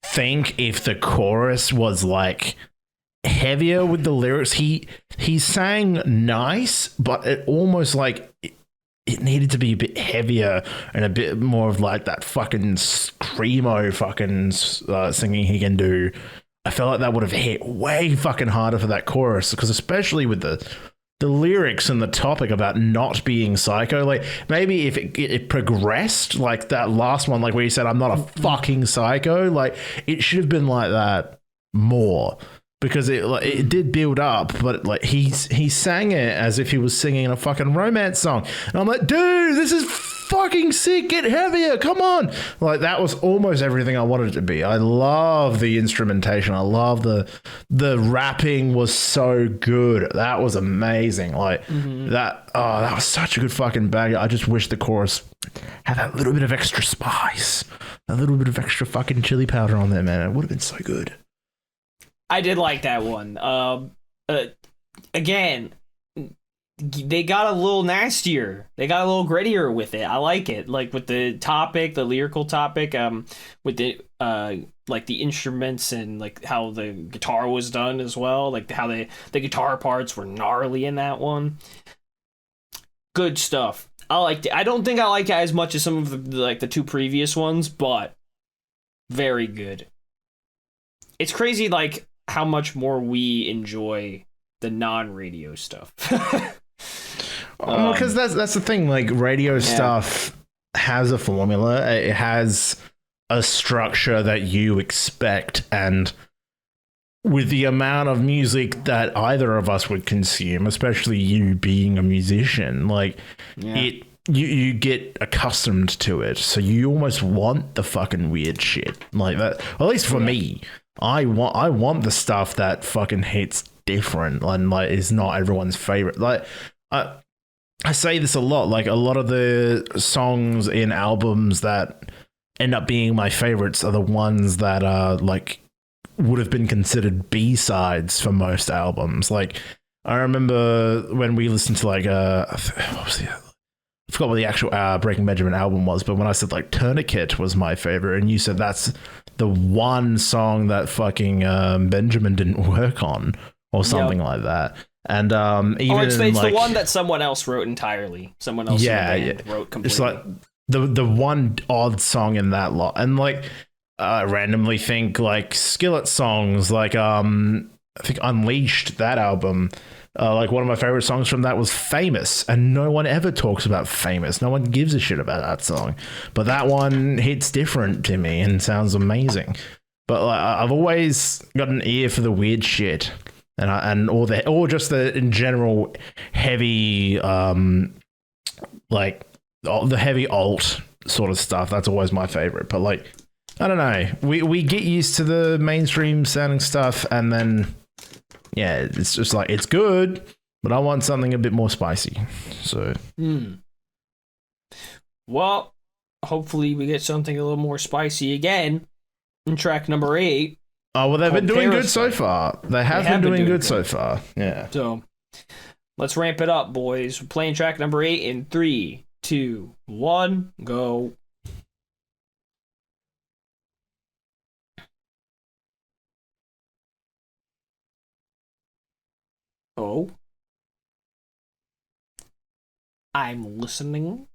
think if the chorus was like heavier with the lyrics. He sang nice, but it almost like it needed to be a bit heavier and a bit more of like that fucking screamo fucking singing he can do. I felt like that would have hit way fucking harder for that chorus, because especially with the lyrics and the topic about not being psycho, like maybe if it progressed like that last one, like where he said, I'm not a fucking psycho, like it should have been like that more, because it did build up, but like he sang it as if he was singing a fucking romance song. And I'm like, dude, this is fucking sick, get heavier, come on. Like that was almost everything I wanted it to be. I love the instrumentation. I love the rapping was so good. That was amazing. Like that was such a good fucking bag. I just wish the chorus had that little bit of extra spice, a little bit of extra fucking chili powder on there, man. It would have been so good. I did like that one. Again, they got a little nastier. They got a little grittier with it. I like it. Like with the topic, the lyrical topic, with the like the instruments and like how the guitar was done as well. Like how the guitar parts were gnarly in that one. Good stuff. I liked it. I don't think I like it as much as some of the two previous ones, but very good. It's crazy, like how much more we enjoy the non-radio stuff. Because that's the thing. Like radio stuff has a formula. It has a structure that you expect, and with the amount of music that either of us would consume, especially you being a musician, like you get accustomed to it, so you almost want the fucking weird shit like that. At least for me, I want the stuff that fucking hits different and like is not everyone's favorite. Like I say this a lot. Like a lot of the songs in albums that end up being my favorites are the ones that are like would have been considered B-sides for most albums. Like I remember when we listened to like what was the, I forgot what the actual Breaking Benjamin album was, but when I said like Tourniquet was my favorite, and you said that's the one song that fucking Benjamin didn't work on or something like that. And even it's like, the one that someone else wrote entirely. Someone else in the band wrote completely. It's like the one odd song in that lot. And like I randomly think like Skillet songs, like I think Unleashed, that album. Like one of my favorite songs from that was Famous, and no one ever talks about Famous. No one gives a shit about that song, but that one hits different to me and sounds amazing. But like, I've always got an ear for the weird shit, or just the in general heavy, like the heavy alt sort of stuff. That's always my favorite. But like, I don't know, we get used to the mainstream sounding stuff, and then. Yeah, it's just like, it's good, but I want something a bit more spicy. So, well, hopefully we get something a little more spicy again in track number 8. Oh, well, they've been doing good so far. They have been doing good so far. Yeah. So, let's ramp it up, boys. We're playing track number 8 in 3, 2, 1, go. Oh. I'm listening.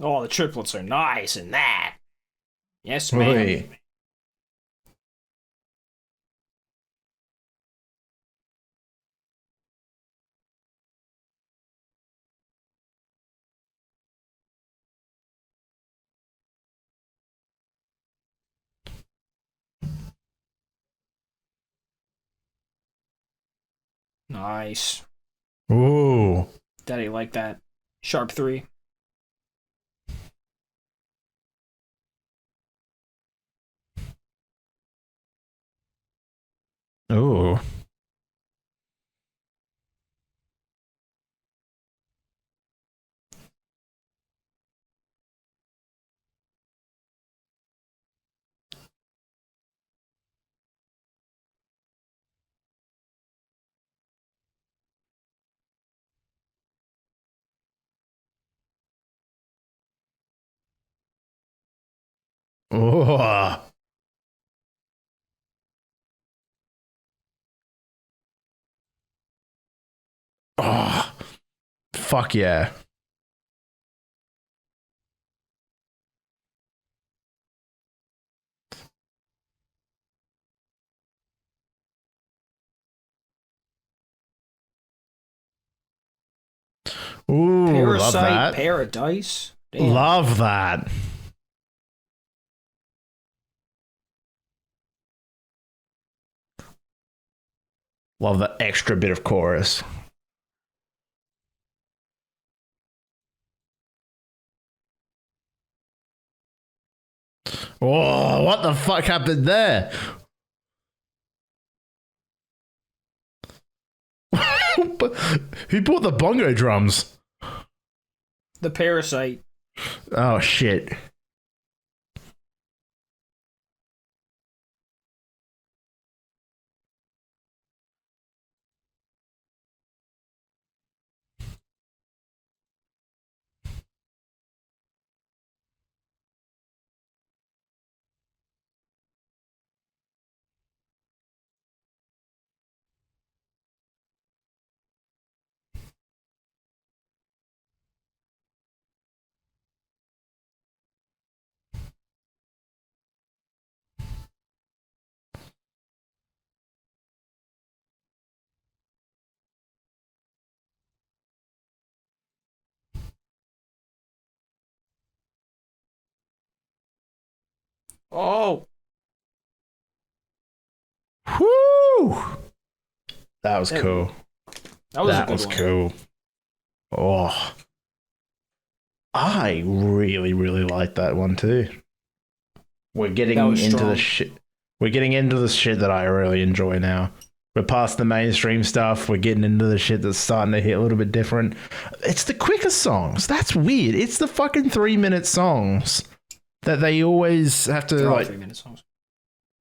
Oh, the triplets are nice in that. Yes, ma'am. Oy. Nice. Ooh. Daddy like that. Sharp 3. Ooh. Oh. Oh. Fuck yeah. Ooh, love Parasite that. Paradise. Damn. Love that. Love the extra bit of chorus. Oh, what the fuck happened there? Who bought the bongo drums? The Parasite. Oh, shit. Oh. Whoo! That was cool. That was a good one. cool. Oh. I really, really like that one too. We're getting into the shit. We're getting into the shit that I really enjoy now. We're past the mainstream stuff. We're getting into the shit that's starting to hit a little bit different. It's the quicker songs. That's weird. It's the fucking 3-minute songs that they always have to like 3-minute songs.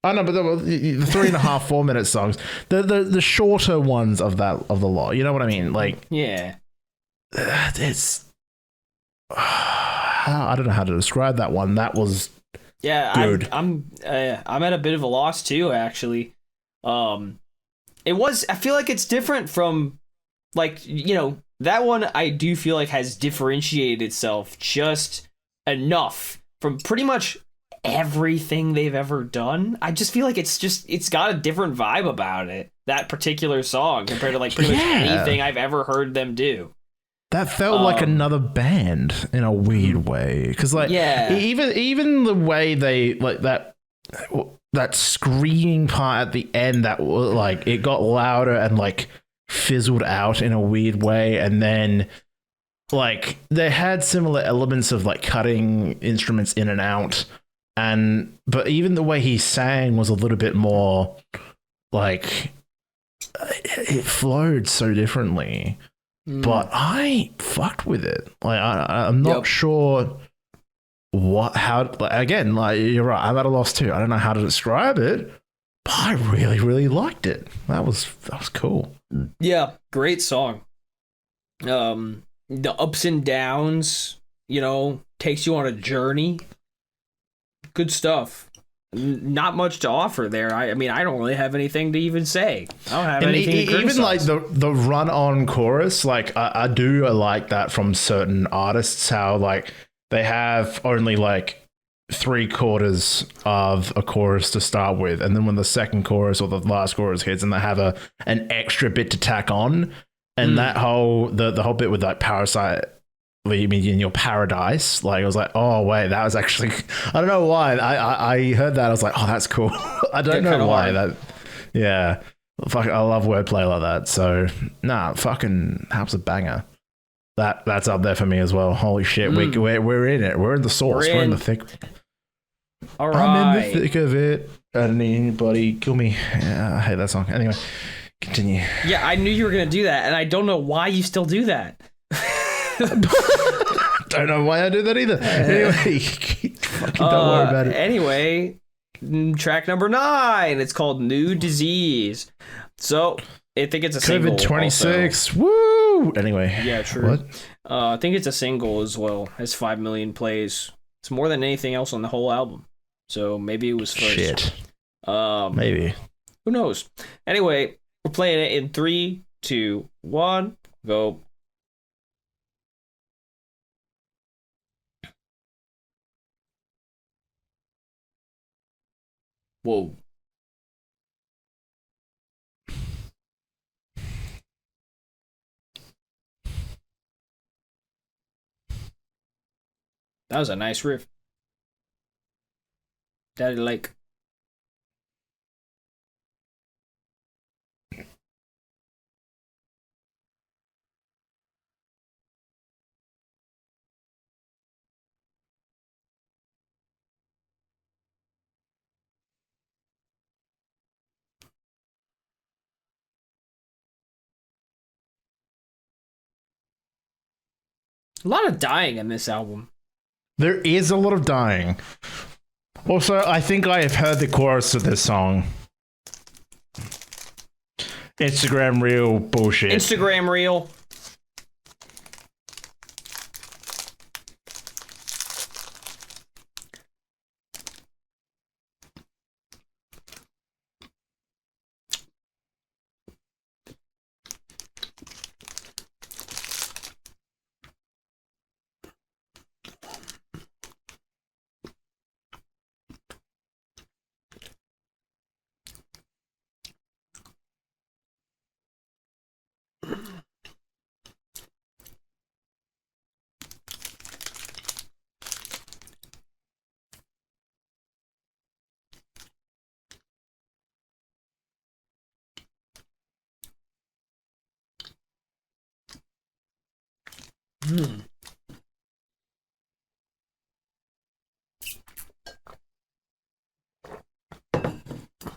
I know, but the 3.5, 4-minute songs, the shorter ones of the lot. You know what I mean? Like, yeah, it's I don't know how to describe that one. That was good. I'm at a bit of a loss too, actually. It was. I feel like it's different from, like, you know, that one. I do feel like has differentiated itself just enough from pretty much everything they've ever done. I just feel like it's got a different vibe about it, that particular song, compared to like pretty much anything I've ever heard them do. That felt like another band in a weird way, because like even the way they like that screaming part at the end, that like it got louder and like fizzled out in a weird way, and then like they had similar elements of like cutting instruments in and out. But even the way he sang was a little bit more like it flowed so differently. But I fucked with it. Like I'm not sure again, like you're right, I'm at a loss too. I don't know how to describe it, but I really, really liked it. That was cool. Yeah, great song. The ups and downs, you know, takes you on a journey. Good stuff. Not much to offer there. I mean, I don't really have anything to even say. I don't have anything to criticize. Even like the run-on chorus, like I do like that from certain artists, how like they have only like 3/4 of a chorus to start with, and then when the second chorus or the last chorus hits, and they have an extra bit to tack on, and that whole the whole bit with like Parasite. You mean in your paradise? Like I was like, oh wait, that was actually I don't know why I heard that. I was like, oh, that's cool. I don't know why that. Yeah, fuck, I love wordplay like that. So fucking helps a banger. That's up there for me as well. Holy shit, we're in it. We're in the sauce. We're in the thick. All right, I'm in the thick of it. Anybody kill me? Yeah, I hate that song. Anyway, continue. Yeah, I knew you were gonna do that, and I don't know why you still do that. Don't know why I do that either. Anyway, fucking don't worry about it. Anyway, track number 9. It's called New Disease. So I think it's a single. COVID-26. Woo! Anyway. Yeah, true. What? I think it's a single as well. Has 5 million plays. It's more than anything else on the whole album. So maybe it was first. Shit. Maybe. Who knows? Anyway, we're playing it in 3, 2, 1, go. Whoa. That was a nice riff. Daddy Lake. A lot of dying in this album. There is a lot of dying. Also, I think I have heard the chorus of this song. Instagram reel bullshit. Instagram reel.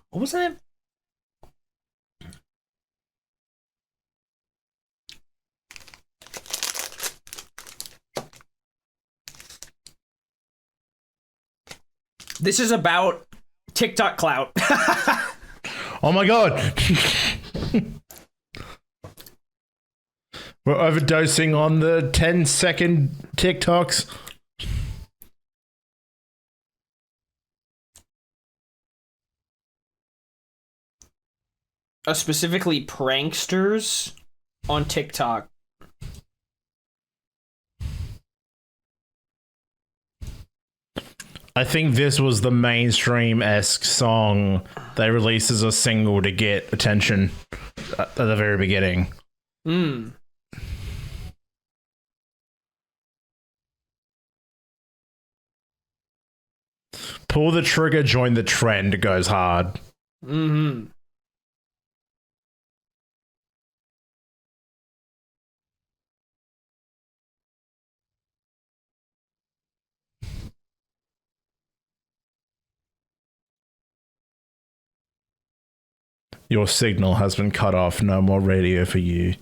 What was that? This is about TikTok clout. Oh my god. We're overdosing on the 10-second TikToks. Specifically pranksters on TikTok. I think this was the mainstream-esque song they released as a single to get attention at the very beginning. Pull the trigger, join the trend goes hard. Mm-hmm. Your signal has been cut off. No more radio for you.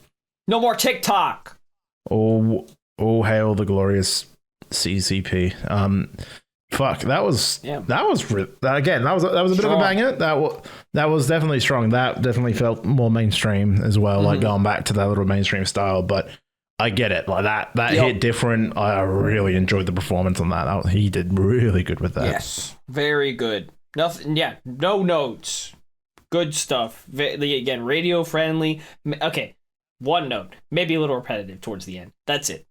No more TikTok. All hail the glorious CCP. Fuck, that was again. That was a bit of a banger. That was definitely strong. That definitely felt more mainstream as well. Like going back to that little mainstream style. But I get it. Like that hit different. I really enjoyed the performance on that. He did really good with that. Yes, very good. Nothing. Yeah, no notes. Good stuff. Again, radio friendly. Okay, one note. Maybe a little repetitive towards the end. That's it.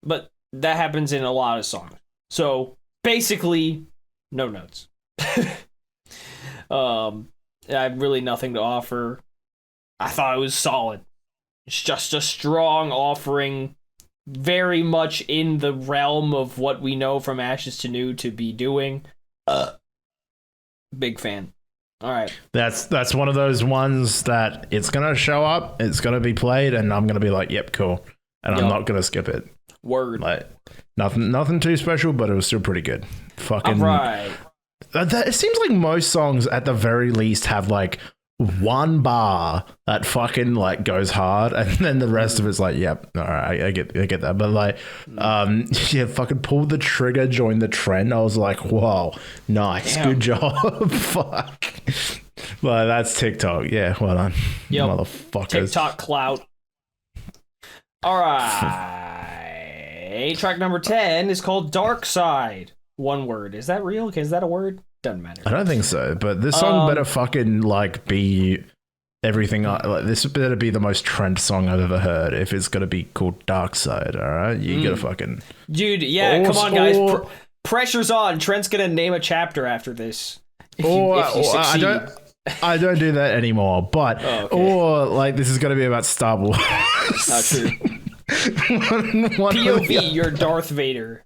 But that happens in a lot of songs. So basically, no notes. I have really nothing to offer. I thought it was solid. It's just a strong offering. Very much in the realm of what we know from Ashes to New to be doing. Big fan. All right. That's one of those ones that it's going to show up, it's going to be played, and I'm going to be like, yep, cool. And I'm not going to skip it. Word. Like, nothing too special, but it was still pretty good. Fucking. All right. It seems like most songs, at the very least, have like one bar that fucking like goes hard, and then the rest of it's like, yep, all right, I get that. But like, yeah, fucking pull the trigger, join the trend. I was like, whoa, nice, Damn. Good job. Fuck. Well, that's TikTok. Yeah, well done, motherfuckers. TikTok clout. All right. Track number 10 is called Dark Side. One word. Is that real? Is that a word? Doesn't matter. I don't think so, but this song better fucking like be everything. Like this better be the most Trent song I've ever heard. If it's gonna be called Dark Side, all right, you gotta fucking dude. Yeah, come on, guys. Pressure's on. Trent's gonna name a chapter after this. If you succeed. I don't do that anymore. But or like this is gonna be about Star Wars. Not true. POV, you're Darth Vader.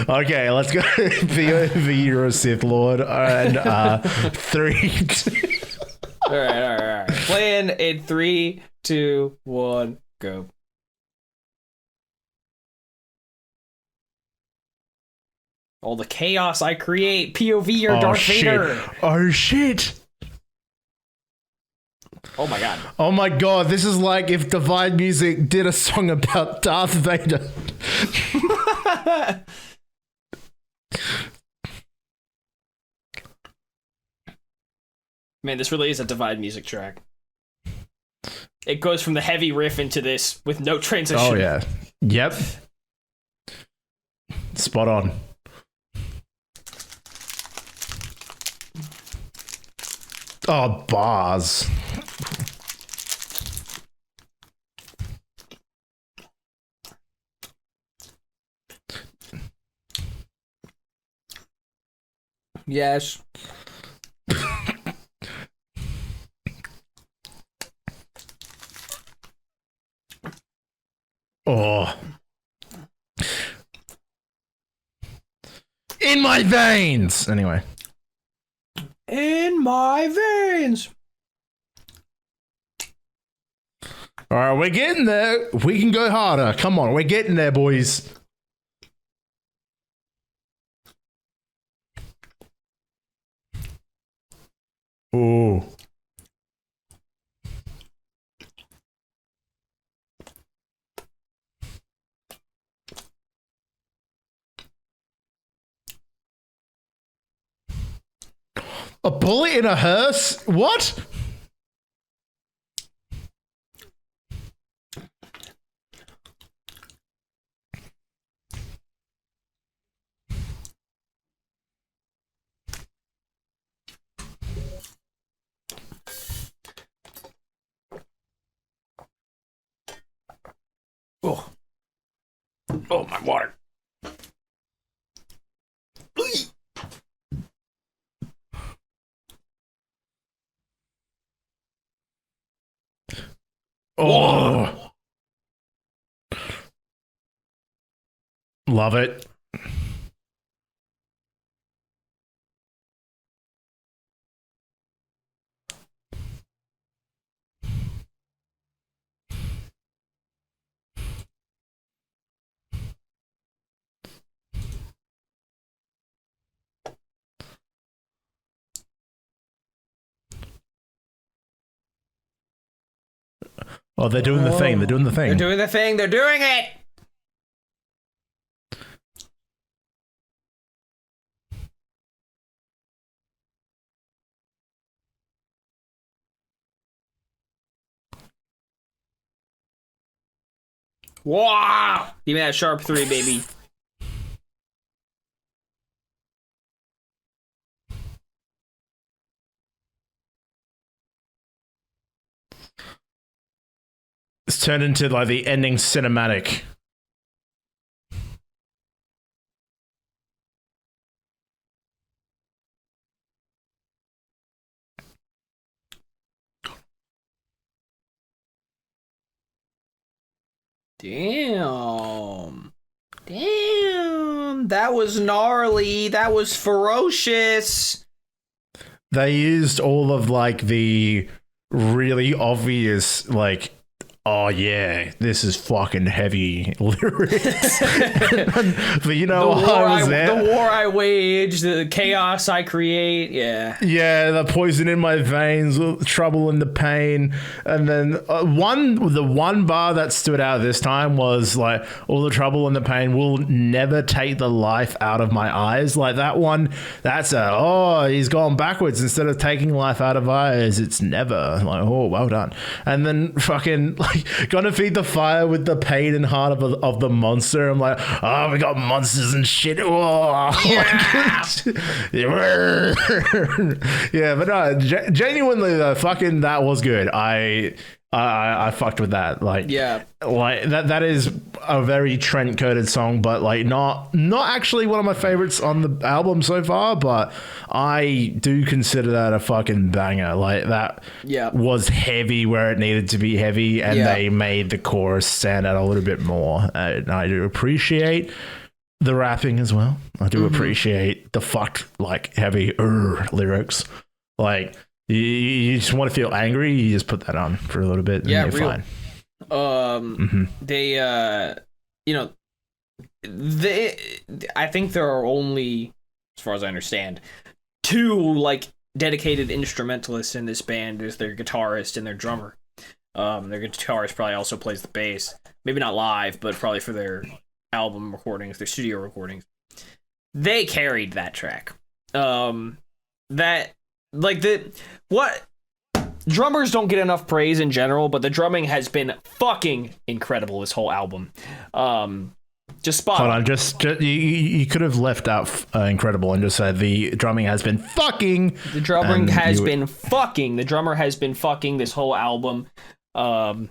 Okay, let's go. POV, you're a Sith Lord, and 3. All right. Playing in 3, 2, 1, go. All the chaos I create. POV, you're Darth Vader. Oh shit. Oh my god. Oh my god, this is like if Divine Music did a song about Darth Vader. Man, this really is a Divine Music track. It goes from the heavy riff into this with no transition. Oh yeah. Yep. Spot on. Oh, bars. Yes. Oh. In my veins. Anyway. In my veins. All right, we're getting there. We can go harder. Come on, we're getting there, boys. Ooh. A bullet in a hearse? What? Oh. Oh, my water. Oh. Love it. Oh, they're doing the thing. They're doing the thing. They're doing the thing. They're doing it. Wow. Give me that sharp 3, baby. It's turned into like the ending cinematic. Damn. That was gnarly. That was ferocious. They used all of like the really obvious like, oh yeah, this is fucking heavy lyrics. But you know, the war I wage, the chaos I create, yeah, the poison in my veins, the trouble and the pain, and then the one bar that stood out this time was like, all the trouble and the pain will never take the life out of my eyes. Like that one, that's he's gone backwards instead of taking life out of eyes. It's never like, oh, well done. And then fucking like gonna feed the fire with the pain and heart of the monster. I'm like, oh, we got monsters and shit. Oh. Yeah, but no, genuinely though, fucking that was good. I fucked with that. Like that is a very Trent coded song, but like not actually one of my favorites on the album so far, but I do consider that a fucking banger. Like that was heavy where it needed to be heavy, and they made the chorus stand out a little bit more. And I do appreciate the rapping as well. I do appreciate the fucked like heavy lyrics. Like you just want to feel angry, you just put that on for a little bit and you're fine. They I think there are only, as far as I understand, 2 like dedicated instrumentalists in this band. There's their guitarist and their drummer. Their guitarist probably also plays the bass. Maybe not live, but probably for their album recordings, their studio recordings. They carried that track. Drummers don't get enough praise in general, but the drumming has been fucking incredible this whole album. Just spot on. Just you could have left out incredible and just said the drumming has been fucking. The drumming has been fucking. The drummer has been fucking this whole album. Having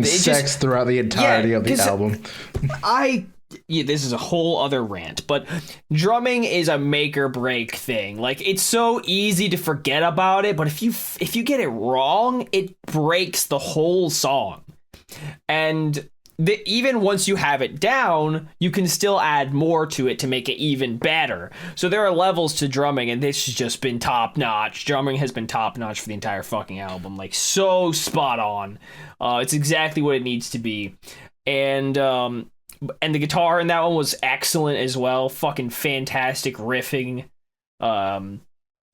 sex throughout the entirety of the album. This is a whole other rant, but drumming is a make or break thing. Like, it's so easy to forget about it, but if you get it wrong, it breaks the whole song. And even once you have it down, you can still add more to it to make it even better. So there are levels to drumming, and this has just been top notch. Drumming has been top notch for the entire fucking album. Like, so spot on. It's exactly what it needs to be. And the guitar in that one was excellent as well. Fucking fantastic riffing.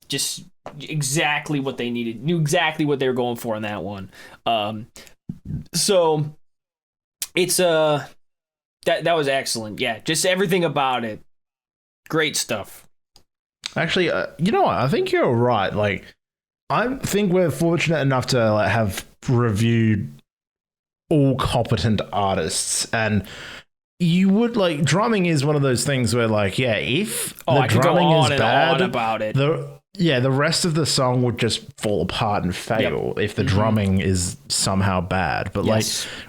Just exactly what they needed. Knew exactly what they were going for in that one. So it's that was excellent. Yeah, just everything about it. Great stuff. Actually, you know what? I think you're right. Like, I think we're fortunate enough to like have reviewed all competent artists, and you would like drumming is one of those things where like, yeah, if the drumming is bad about it, the rest of the song would just fall apart and fail if the drumming is somehow bad. But like,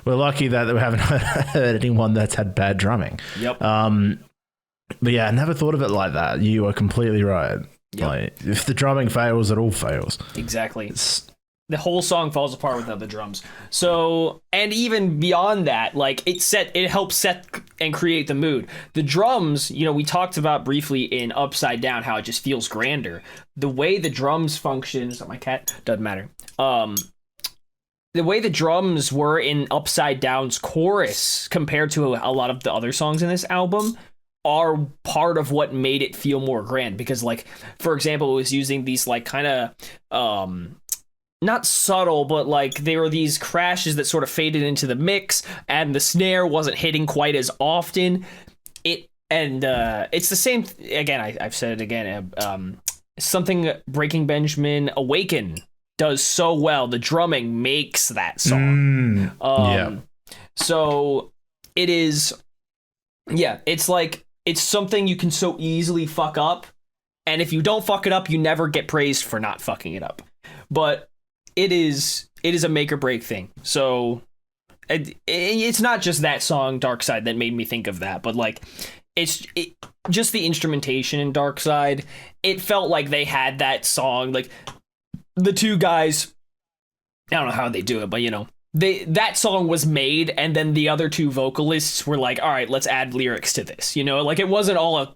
we're lucky that we haven't heard anyone that's had bad drumming. But yeah, I never thought of it like that. You are completely right. Like, if the drumming fails, it all fails. Exactly. The whole song falls apart without the drums. So, and even beyond that, like, it helps set and create the mood. The drums, we talked about briefly in Upside Down how it just feels grander. The way the drums function, is that my cat? Doesn't matter. The way the drums were in Upside Down's chorus compared to a lot of the other songs in this album are part of what made it feel more grand. Because, like, for example, it was using these, like, kind of, not subtle, but like there were these crashes that sort of faded into the mix, and the snare wasn't hitting quite as often. It's the same. Again, I've said it again. Something Breaking Benjamin Awaken does so well. The drumming makes that song. So it is. Yeah, it's like it's something you can so easily fuck up, and if you don't fuck it up, you never get praised for not fucking it up. But it is a make or break thing. So it's not just that song Dark Side that made me think of that, but like it's just the instrumentation in Dark Side. It felt like they had that song, like the two guys, I don't know how they do it, but that song was made, and then the other two vocalists were like, all right, let's add lyrics to this. Like it wasn't all it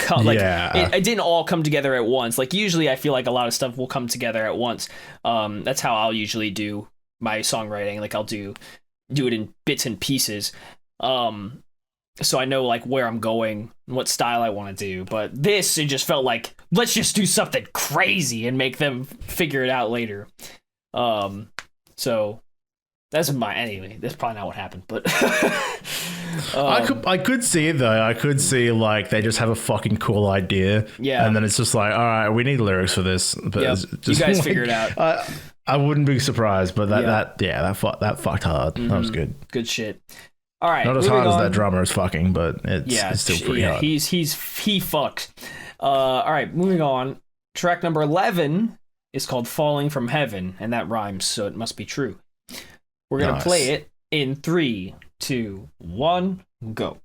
didn't all come together at once. Like usually I feel like a lot of stuff will come together at once. That's how I'll usually do my songwriting. Like I'll do it in bits and pieces. So I know like where I'm going and what style I want to do. But this, it just felt like, let's just do something crazy and make them figure it out later. So that's anyway, that's probably not what happened, but I could see it though. I could see like they just have a fucking cool idea, and then it's just like, all right, we need lyrics for this, but you guys figure it out. I wouldn't be surprised, but that fucked hard. That was good. Good shit. All right, not as hard as that drummer is fucking, but it's still pretty hard. He fucks. All right, moving on. Track number 11 is called "Falling from Heaven," and that rhymes, so it must be true. We're gonna play it in 3, 2, 1, go.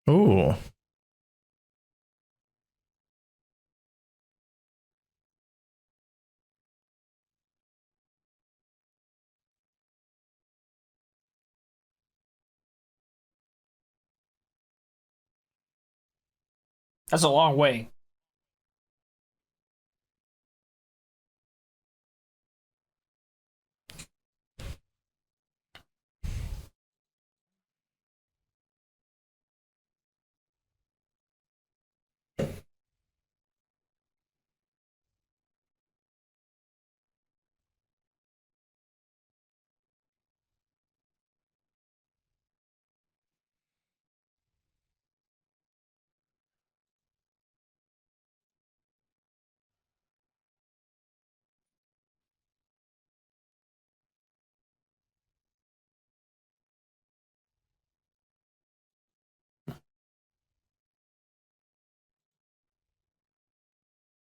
Ooh. That's a long way.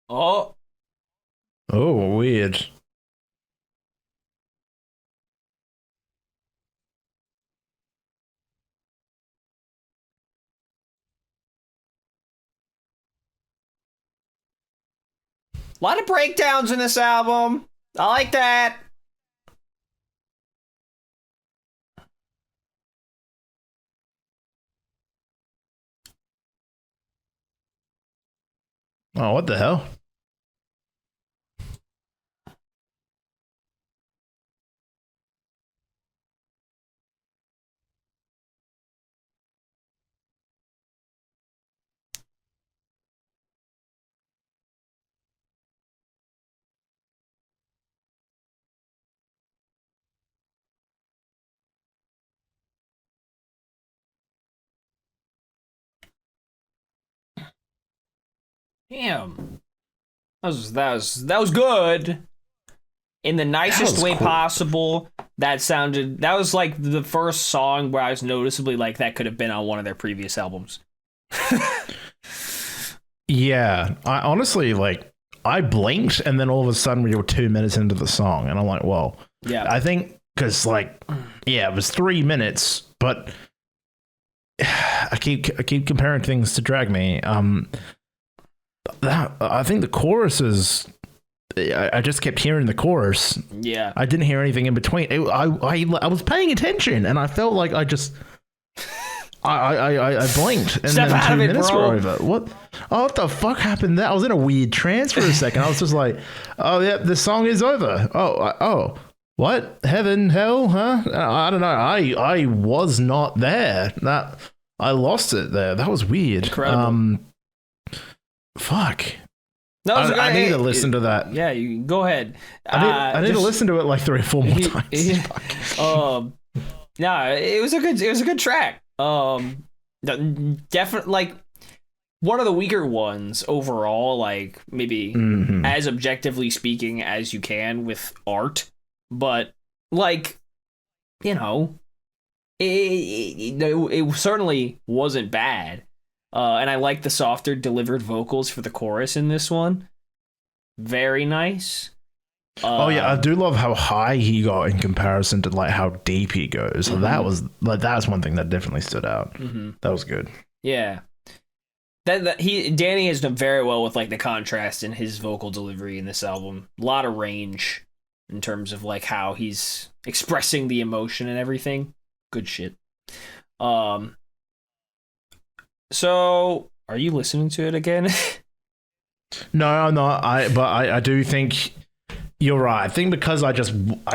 Oh. Oh, weird. A lot of breakdowns in this album. I like that. Oh, what the hell? Damn. That was good. In the nicest way possible. That was like the first song where I was noticeably like that could have been on one of their previous albums. Yeah, I honestly I blinked and then all of a sudden we were 2 minutes into the song and I'm like, whoa. Yeah. I think because it was 3 minutes, but I keep comparing things to Drag Me. I think the chorus is. I just kept hearing the chorus. Yeah. I didn't hear anything in between. I was paying attention and I felt like I just. I blinked and Step then out 2 of it, minutes bro. were over. What the fuck happened there? I was in a weird trance for a second. I was just like, oh yeah, the song is over. Oh, what? Heaven, hell, huh? I don't know. I was not there. I lost it there. That was weird. Incredible. Fuck. I need to listen to that. Yeah, you go ahead. I need to listen to it like 3 or 4 more times. No, it was a good track. Definitely like one of the weaker ones overall, like maybe as objectively speaking as you can with art, but like, you know, it certainly wasn't bad. And I like the softer delivered vocals for the chorus in this one. Very nice. Oh yeah, I do love how high he got in comparison to like how deep he goes. So that was like that's one thing that definitely stood out. That was good. Yeah. Danny has done very well with like the contrast in his vocal delivery in this album. A lot of range in terms of like how he's expressing the emotion and everything. Good shit. So are you listening to it again? No, I'm not. I do think you're right. I think because I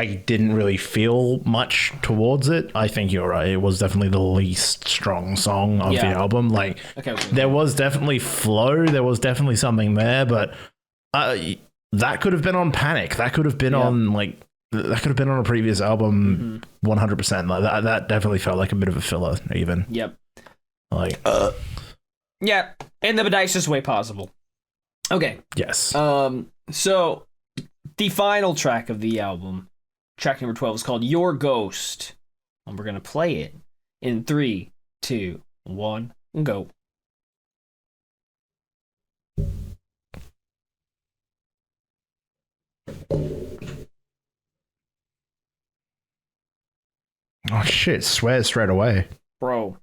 didn't really feel much towards it. I think you're right. It was definitely the least strong song of the album. Like, there was definitely flow. There was definitely something there, but that could have been on Panic. That could have been on that could have been on a previous album. 100%. Like that definitely felt like a bit of a filler. Even. Yep. Like. Yeah, in the nicest way possible. Okay. Yes. So the final track of the album, track number 12, is called Your Ghost. And we're going to play it in 3, 2, 1, and go. Oh shit, swears straight away. Bro.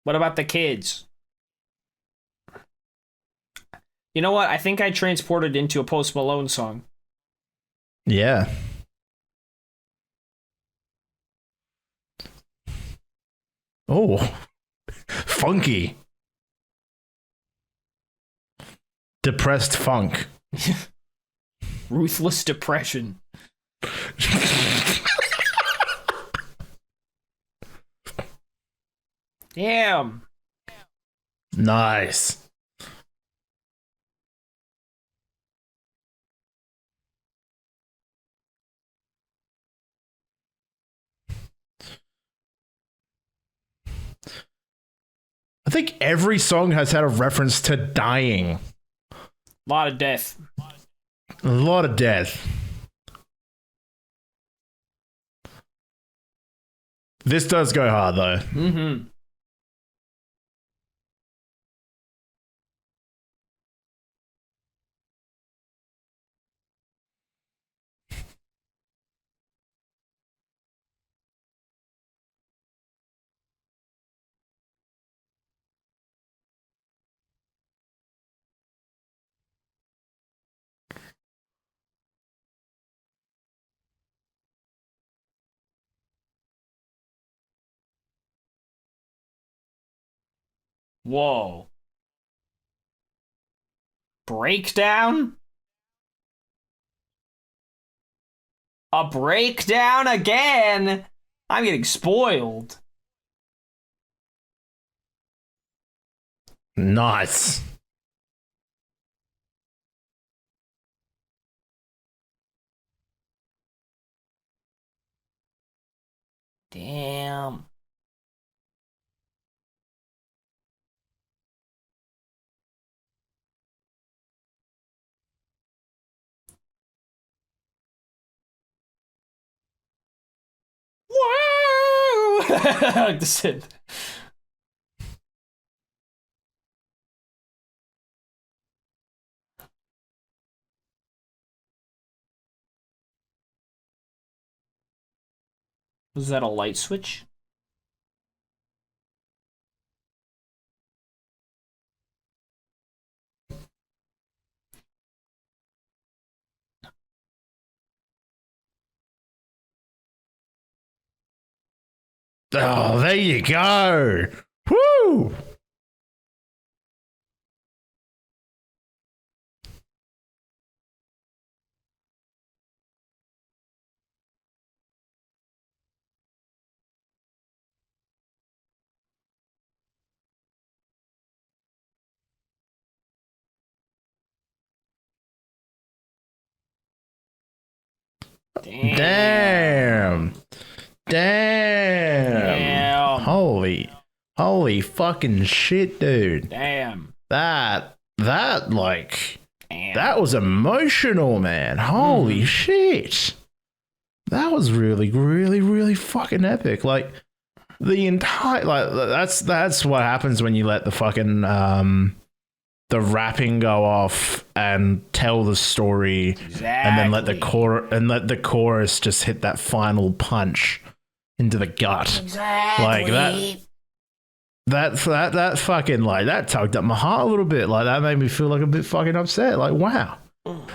What about the kids? You know what? I think I transported into a Post Malone song. Yeah. Oh. Funky. Depressed funk. Ruthless depression. Damn. Nice. I think every song has had a reference to dying. A lot of death. A lot of death. This does go hard, though. Mm-hmm. Whoa. Breakdown? A breakdown again? I'm getting spoiled. Nice. Damn. Whoa! The synth. Was that a light switch? Oh, there you go. Woo! Damn. Damn. Holy fucking shit, dude. Damn. That like Damn. that was emotional, man. Holy shit. That was really, really, really fucking epic. Like the entire that's what happens when you let the fucking the rapping go off and tell the story, and then let the chorus just hit that final punch into the gut. Like that fucking, like, that tugged at my heart a little bit. Like, that made me feel like a bit fucking upset. Like, wow.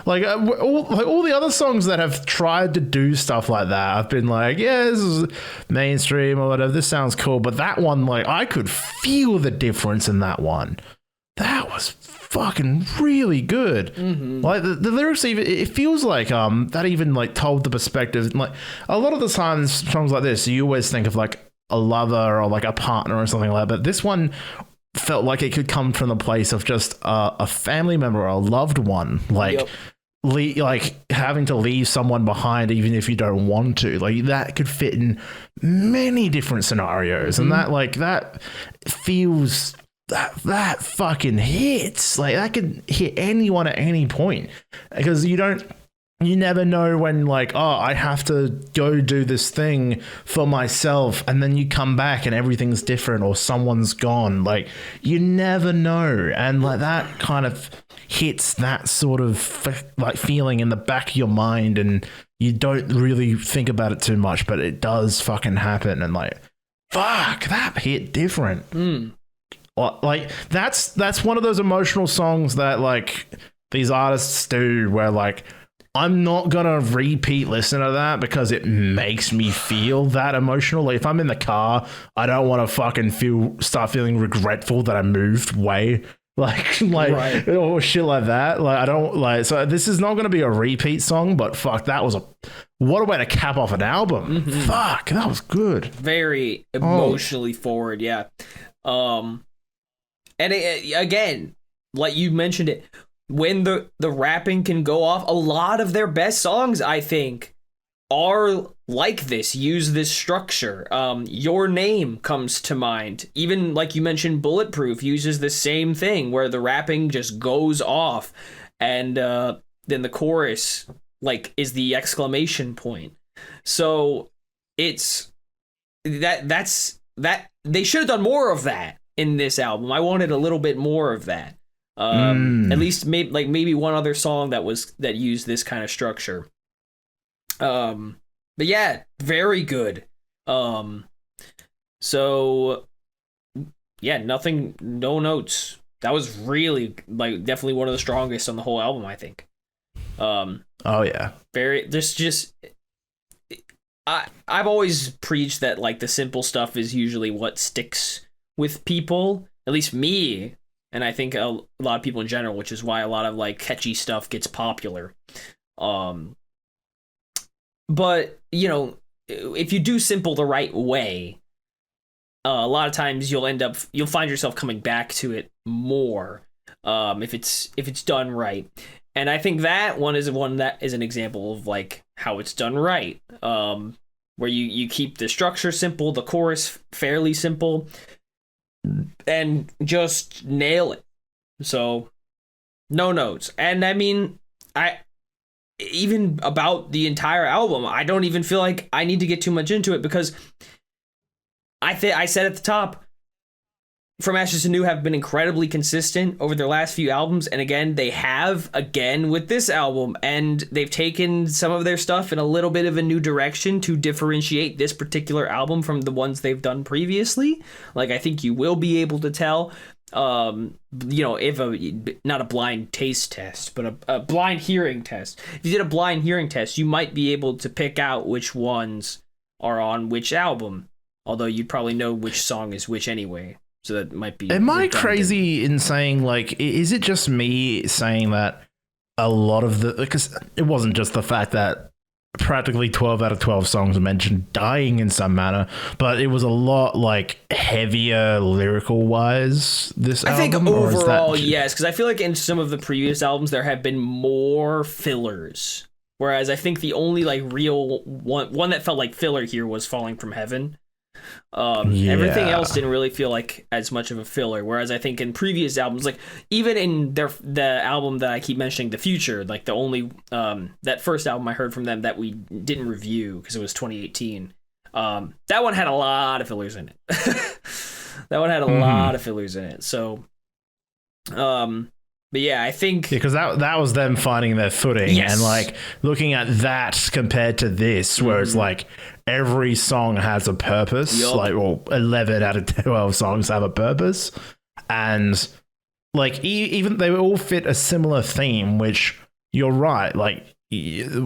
Like all the other songs that have tried to do stuff like that, I've been like, yeah, this is mainstream or whatever, this sounds cool. But that one, like, I could feel the difference in that one. That was fucking really good. Like the lyrics, even, it feels like that even like told the perspective. Like, a lot of the times songs like this, you always think of like a lover or like a partner or something like that. But this one felt like it could come from the place of just a family member or a loved one, like like having to leave someone behind even if you don't want to. Like, that could fit in many different scenarios, and that feels, that fucking hits. Like, that could hit anyone at any point, because you never know when, like, oh, I have to go do this thing for myself, and then you come back and everything's different, or someone's gone. Like, you never know. And like, that kind of hits that sort of like feeling in the back of your mind, and you don't really think about it too much, but it does fucking happen. And like, fuck, that hit different. Like, that's one of those emotional songs that like these artists do, where like, I'm not gonna repeat listen to that because it makes me feel that emotional. Like, if I'm in the car, I don't want to fucking start feeling regretful that I moved way, like right, or shit like that. Like, I don't like. So this is not gonna be a repeat song, but fuck, that was what a way to cap off an album. Fuck, that was good. Very emotionally forward, yeah. And again, like you mentioned it. When the rapping can go off, a lot of their best songs, I think, are like this, use this structure. Your Name comes to mind. Even, like you mentioned, Bulletproof uses the same thing, where the rapping just goes off, and then the chorus, like, is the exclamation point. So it's that's they should have done more of that in this album. I wanted a little bit more of that. At least maybe one other song that used this kind of structure. But yeah, very good. So yeah, no notes. That was really, like, definitely one of the strongest on the whole album, I think. Oh yeah. I've always preached that, like, the simple stuff is usually what sticks with people, at least me. And I think a lot of people in general, which is why a lot of, like, catchy stuff gets popular. But, you know, if you do simple the right way, a lot of times you'll find yourself coming back to it more, if it's done right. And I think that one is an example of, like, how it's done right. Where you keep the structure simple, the chorus fairly simple, and just nail it. So, no notes. And I mean, even about the entire album, I don't even feel like I need to get too much into it, because I said at the top, From Ashes to New have been incredibly consistent over their last few albums, and again, they have again with this album, and they've taken some of their stuff in a little bit of a new direction to differentiate this particular album from the ones they've done previously. Like, I think you will be able to tell, you know, if not a blind taste test, but a blind hearing test. If you did a blind hearing test, you might be able to pick out which ones are on which album, although you'd probably know which song is which anyway. So that might be... Am I crazy in saying, like, is it just me saying that a lot of the... Because it wasn't just the fact that practically 12 out of 12 songs mentioned dying in some manner, but it was a lot, like, heavier lyrical-wise, this album? I think overall, yes, because I feel like in some of the previous albums there have been more fillers. Whereas I think the only, like, real one that felt like filler here was Falling from Heaven. Everything else didn't really feel like as much of a filler, whereas I think in previous albums, like even in the album that I keep mentioning, The Future, like the only that first album I heard from them that we didn't review because it was 2018, that one had a lot of fillers in it. That one had a lot of fillers in it. So But yeah, I think because that was them finding their footing, Yes. and like looking at that compared to this, where it's like every song has a purpose. Yup. Like, well, 11 out of 12 songs have a purpose, and like even they all fit a similar theme. Which you're right, like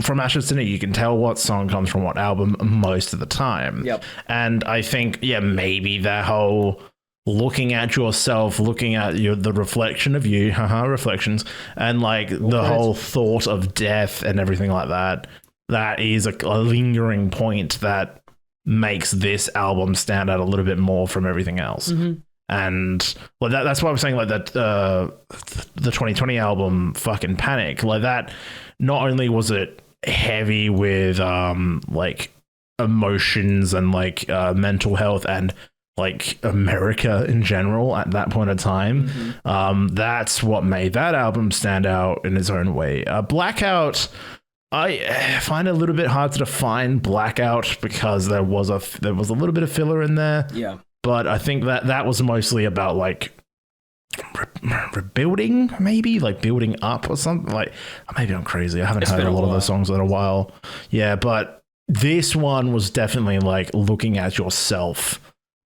from Ashes to New, you can tell what song comes from what album most of the time. Yep. And I think maybe that whole looking at yourself, looking at the reflection of you, reflections, and like the whole thought of death and everything like that, that is a lingering point that makes this album stand out a little bit more from everything else. And well, that's why I'm saying like that the 2020 album, fucking Panic, like that, not only was it heavy with like emotions and like mental health and like America in general at that point of time. That's what made that album stand out in its own way. Blackout, I find it a little bit hard to define Blackout because there was a little bit of filler in there. Yeah. But I think that was mostly about like rebuilding, maybe like building up or something. Like maybe I'm crazy. I haven't heard a lot of those songs in a while. Yeah, but this one was definitely like looking at yourself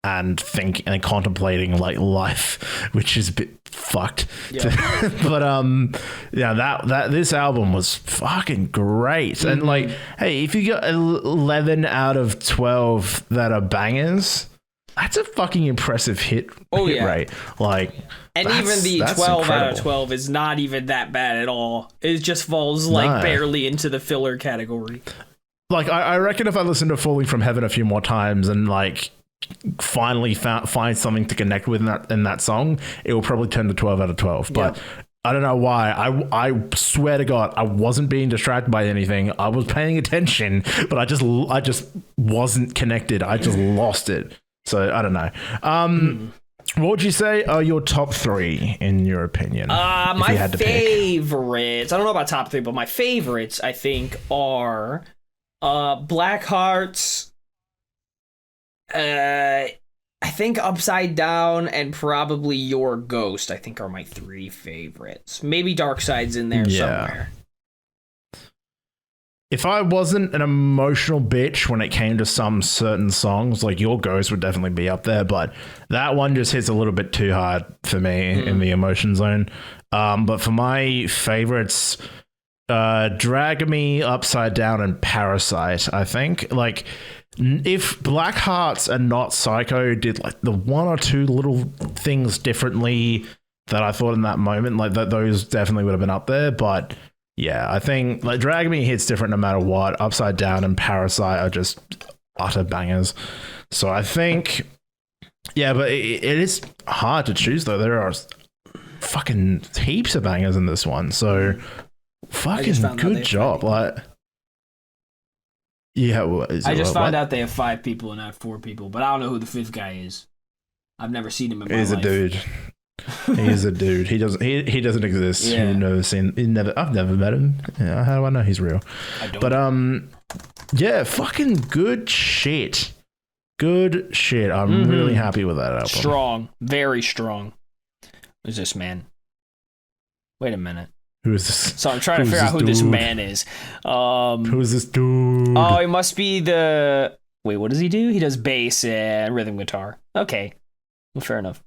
and think and contemplating like life, which is a bit fucked. Yeah. But that this album was fucking great. And like, hey, if you got 11 out of 12 that are bangers, that's a fucking impressive hit rate. Like, and even the 12 incredible. out of 12 is not even that bad at all. It just falls like barely into the filler category. Like, I reckon if I listened to Falling from Heaven a few more times and like finally find something to connect with in that song, it will probably turn to 12 out of 12. But I don't know why. I swear to God, I wasn't being distracted by anything. I was paying attention, but I just wasn't connected. I just lost it. So I don't know. What would you say are your top three in your opinion? My favorites. I don't know about top three, but my favorites I think are Blackheart's. I think Upside Down and probably Your Ghost, I think, are my three favorites. Maybe Dark Side's in there somewhere. If I wasn't an emotional bitch when it came to some certain songs, like Your Ghost would definitely be up there, but that one just hits a little bit too hard for me in the emotion zone. But for my favorites, Drag Me, Upside Down, and Parasite, I think. Like, if Black Hearts and Not Psycho did like the one or two little things differently that I thought in that moment, like those definitely would have been up there. But yeah, I think like Drag Me hits different no matter what. Upside Down and Parasite are just utter bangers. So I think, yeah, but it is hard to choose though. There are fucking heaps of bangers in this one. So fucking good job. Like, yeah, I just found out they have 5 people and not 4 people, but I don't know who the 5th guy is. I've never seen him in my life. He's a dude. He's a dude. He doesn't exist. Yeah. I've never met him. Yeah, how do I know he's real? I don't. But yeah, fucking good shit. Good shit. I'm really happy with that album. Strong, very strong. Who's this man? Wait a minute. Who is this? So I'm trying to figure out who this man is. Who is this dude? Oh, he must be the... Wait, what does he do? He does bass and rhythm guitar. Okay. Well, fair enough.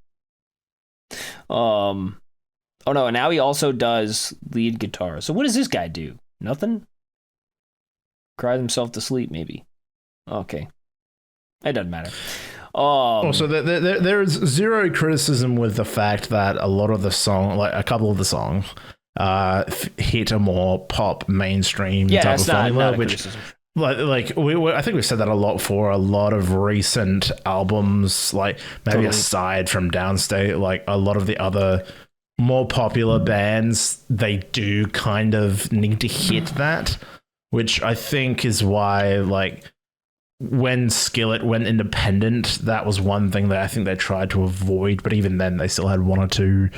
Oh no, and now he also does lead guitar. So what does this guy do? Nothing? Cries himself to sleep, maybe. Okay. It doesn't matter. So there's zero criticism with the fact that a lot of the song, like a couple of the songs, hit a more pop mainstream type of formula, which like I think we've said that a lot for a lot of recent albums, like maybe aside from Downstate, like a lot of the other more popular bands, they do kind of need to hit that, which I think is why like when Skillet went independent, that was one thing that I think they tried to avoid, but even then they still had one or two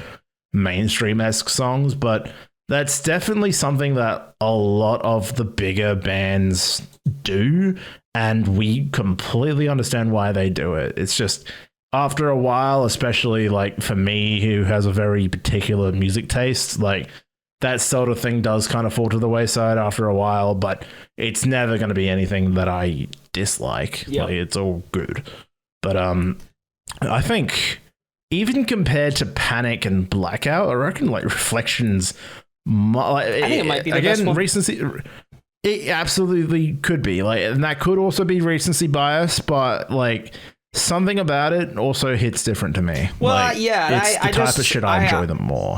mainstream-esque songs. But that's definitely something that a lot of the bigger bands do, and we completely understand why they do it. It's just after a while, especially like for me, who has a very particular music taste, like that sort of thing does kind of fall to the wayside after a while, but it's never going to be anything that I dislike. Yep. Like, it's all good. But I think even compared to Panic and Blackout, I reckon like Reflections, I think it might be the best one. Recency. It absolutely could be, like, and that could also be recency bias, but like something about it also hits different to me. Well, like, yeah, it's the type of shit I enjoy them more.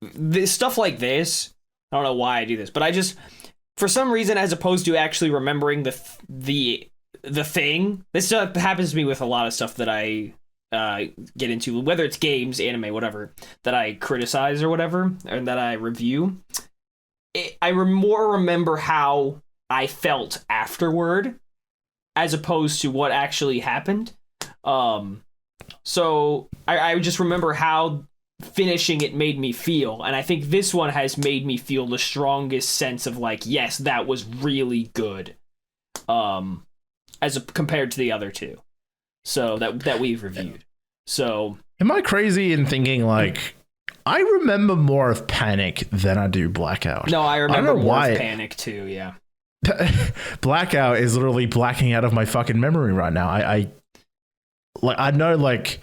This stuff like this, I don't know why I do this, but I just, for some reason, as opposed to actually remembering the thing, this stuff happens to me with a lot of stuff that I get into, whether it's games, anime, whatever, that I criticize or whatever, or that I review. I more remember how I felt afterward, as opposed to what actually happened. So I just remember how finishing it made me feel, and I think this one has made me feel the strongest sense of like, yes, that was really good, compared to the other two, so that we've reviewed. So am I crazy in thinking like I remember more of Panic than I do Blackout? No, I remember more of Panic too. Yeah, Blackout is literally blacking out of my fucking memory right now. I know like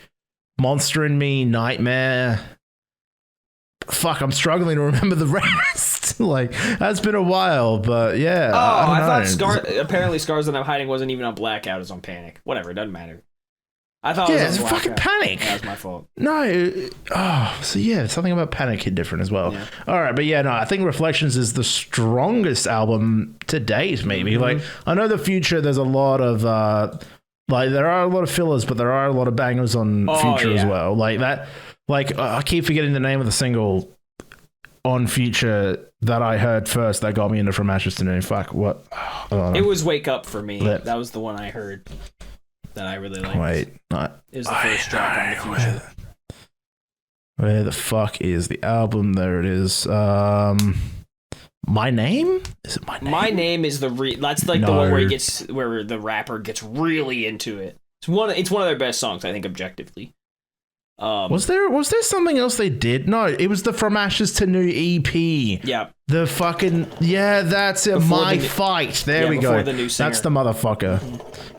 Monster in Me, Nightmare. Fuck, I'm struggling to remember the rest. Like, that's been a while, but yeah. Oh, I thought apparently Scars That I'm Hiding wasn't even on Blackout, it's on Panic. Whatever, it doesn't matter. I thought it was on fucking Panic. That was my fault. No, so yeah, something about Panic hit different as well. Yeah. All right, but yeah, no, I think Reflections is the strongest album to date, maybe. Mm-hmm. Like, I know the Future, there's a lot of, like, there are a lot of fillers, but there are a lot of bangers on Future as well. Like, that, like, I keep forgetting the name of the single on Future that I heard first that got me into From Ashes to New. Fuck, what? It was Wake Up for me. That was the one I heard that I really liked. Wait, it was the first track on the Future. Where the fuck is the album? There it is. My Name? Is it My Name? My Name is that's like the one where the rapper gets really into it. It's one of their best songs, I think, objectively. Was there something else they did? No, it was the From Ashes to New EP. Yeah. The fucking that's it. My Fight. There we go. That's the motherfucker.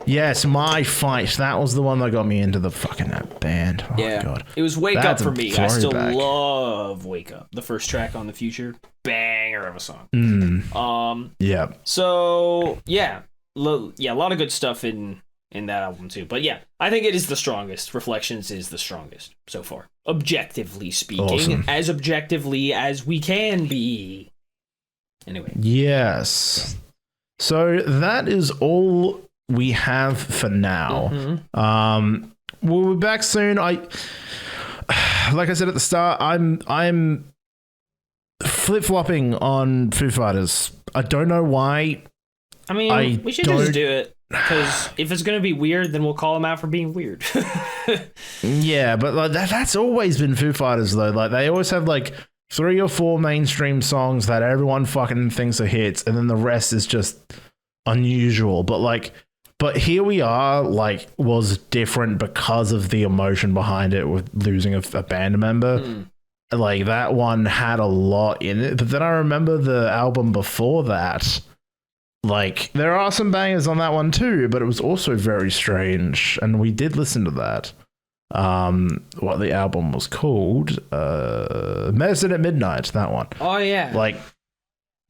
Yes, My Fight. That was the one that got me into the fucking that band. Oh my god. It was Wake Up for me. I still love Wake Up. The first track on the Future, banger of a song. Yeah. So yeah, a lot of good stuff in that album too. But yeah, I think it is the strongest. Reflections is the strongest so far, objectively speaking, as objectively as we can be. Anyway. Yes. So that is all we have for now. Mm-hmm. We'll be back soon. Like I said at the start, I'm flip-flopping on Foo Fighters. I don't know why. I mean, we should just do it. Because if it's going to be weird, then we'll call them out for being weird. Yeah, but like that's always been Foo Fighters, though. Like, they always have like 3 or 4 mainstream songs that everyone fucking thinks are hits, and then the rest is just unusual. But here we are, like, was different because of the emotion behind it with losing a band member. Like, that one had a lot in it. But then I remember the album before that. Like, there are some bangers on that one too, but it was also very strange, and we did listen to that. What the album was called, Medicine at Midnight, that one. Oh yeah. Like,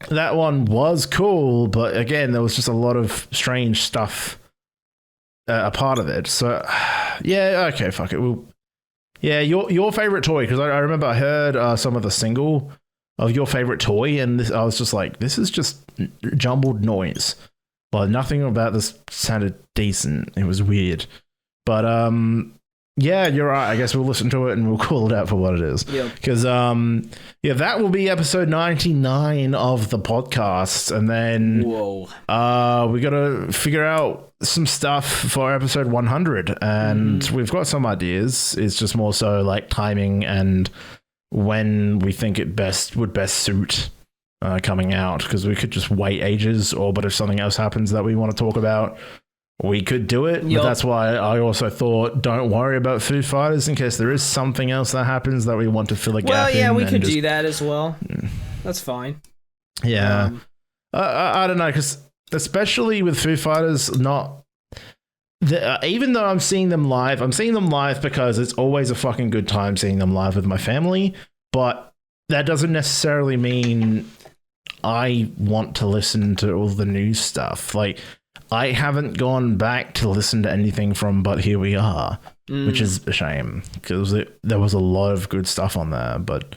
that one was cool, but again, there was just a lot of strange stuff a part of it. So yeah, okay, fuck it. Your favorite toy, because I remember I heard some of the single of Your Favorite Toy, and I was just like, this is just jumbled noise. Well, nothing about this sounded decent. It was weird. But yeah, you're right. I guess we'll listen to it and we'll call it out for what it is. Yeah. Because that will be episode 99 of the podcast, and then we got to figure out some stuff for episode 100, and we've got some ideas. It's just more so like timing and when we think it would best suit coming out, because we could just wait ages, but if something else happens that we want to talk about, we could do it. But that's why I also thought, don't worry about Foo Fighters in case there is something else that happens that we want to fill a gap in. Well, yeah, we could do that as well. That's fine. Yeah. I don't know, because especially with Foo Fighters, even though I'm seeing them live because it's always a fucking good time seeing them live with my family, but that doesn't necessarily mean I want to listen to all the new stuff. Like, I haven't gone back to listen to anything from But Here We Are, which is a shame, because there was a lot of good stuff on there, but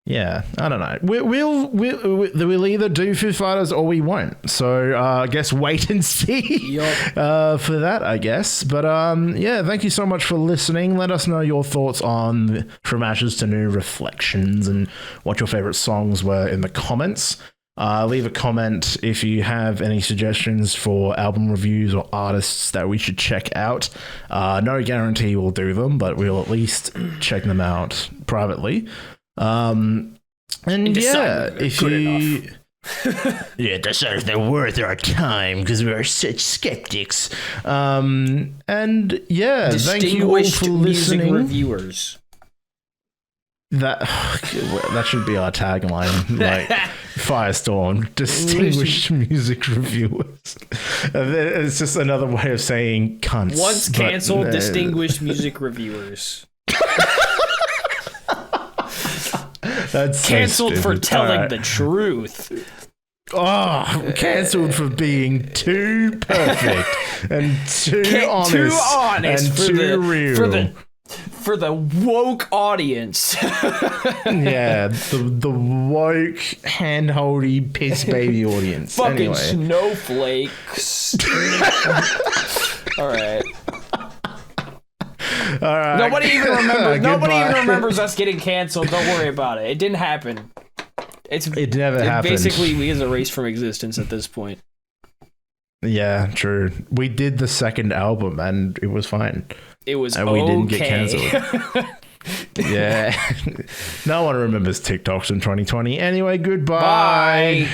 yeah, I don't know. We'll either do Foo Fighters or we won't. So I guess wait and see for that, I guess. But yeah, thank you so much for listening. Let us know your thoughts on From Ashes to New Reflections and what your favorite songs were in the comments. Leave a comment if you have any suggestions for album reviews or artists that we should check out. No guarantee we'll do them, but we'll at least check them out privately. And yeah, if you decide if they're worth our time, because we are such skeptics. And yeah, thank you all for listening. Reviewers. That should be our tagline, like FireStorm, distinguished music reviewers. It's just another way of saying cunts. Once canceled, distinguished music reviewers. That's canceled so for telling the truth. Oh, cancelled for being too perfect and too honest and too real. For the woke audience. Yeah, the woke, hand-holdy, piss baby audience. Fucking snowflakes. All right. All right. Nobody even remembers us getting canceled. Don't worry about it. It didn't happen. It never happened. Basically, we is erased from existence at this point. Yeah, true. We did the second album and it was fine. It was and we didn't get cancelled. Yeah. No one remembers TikToks in 2020. Anyway, goodbye. Bye.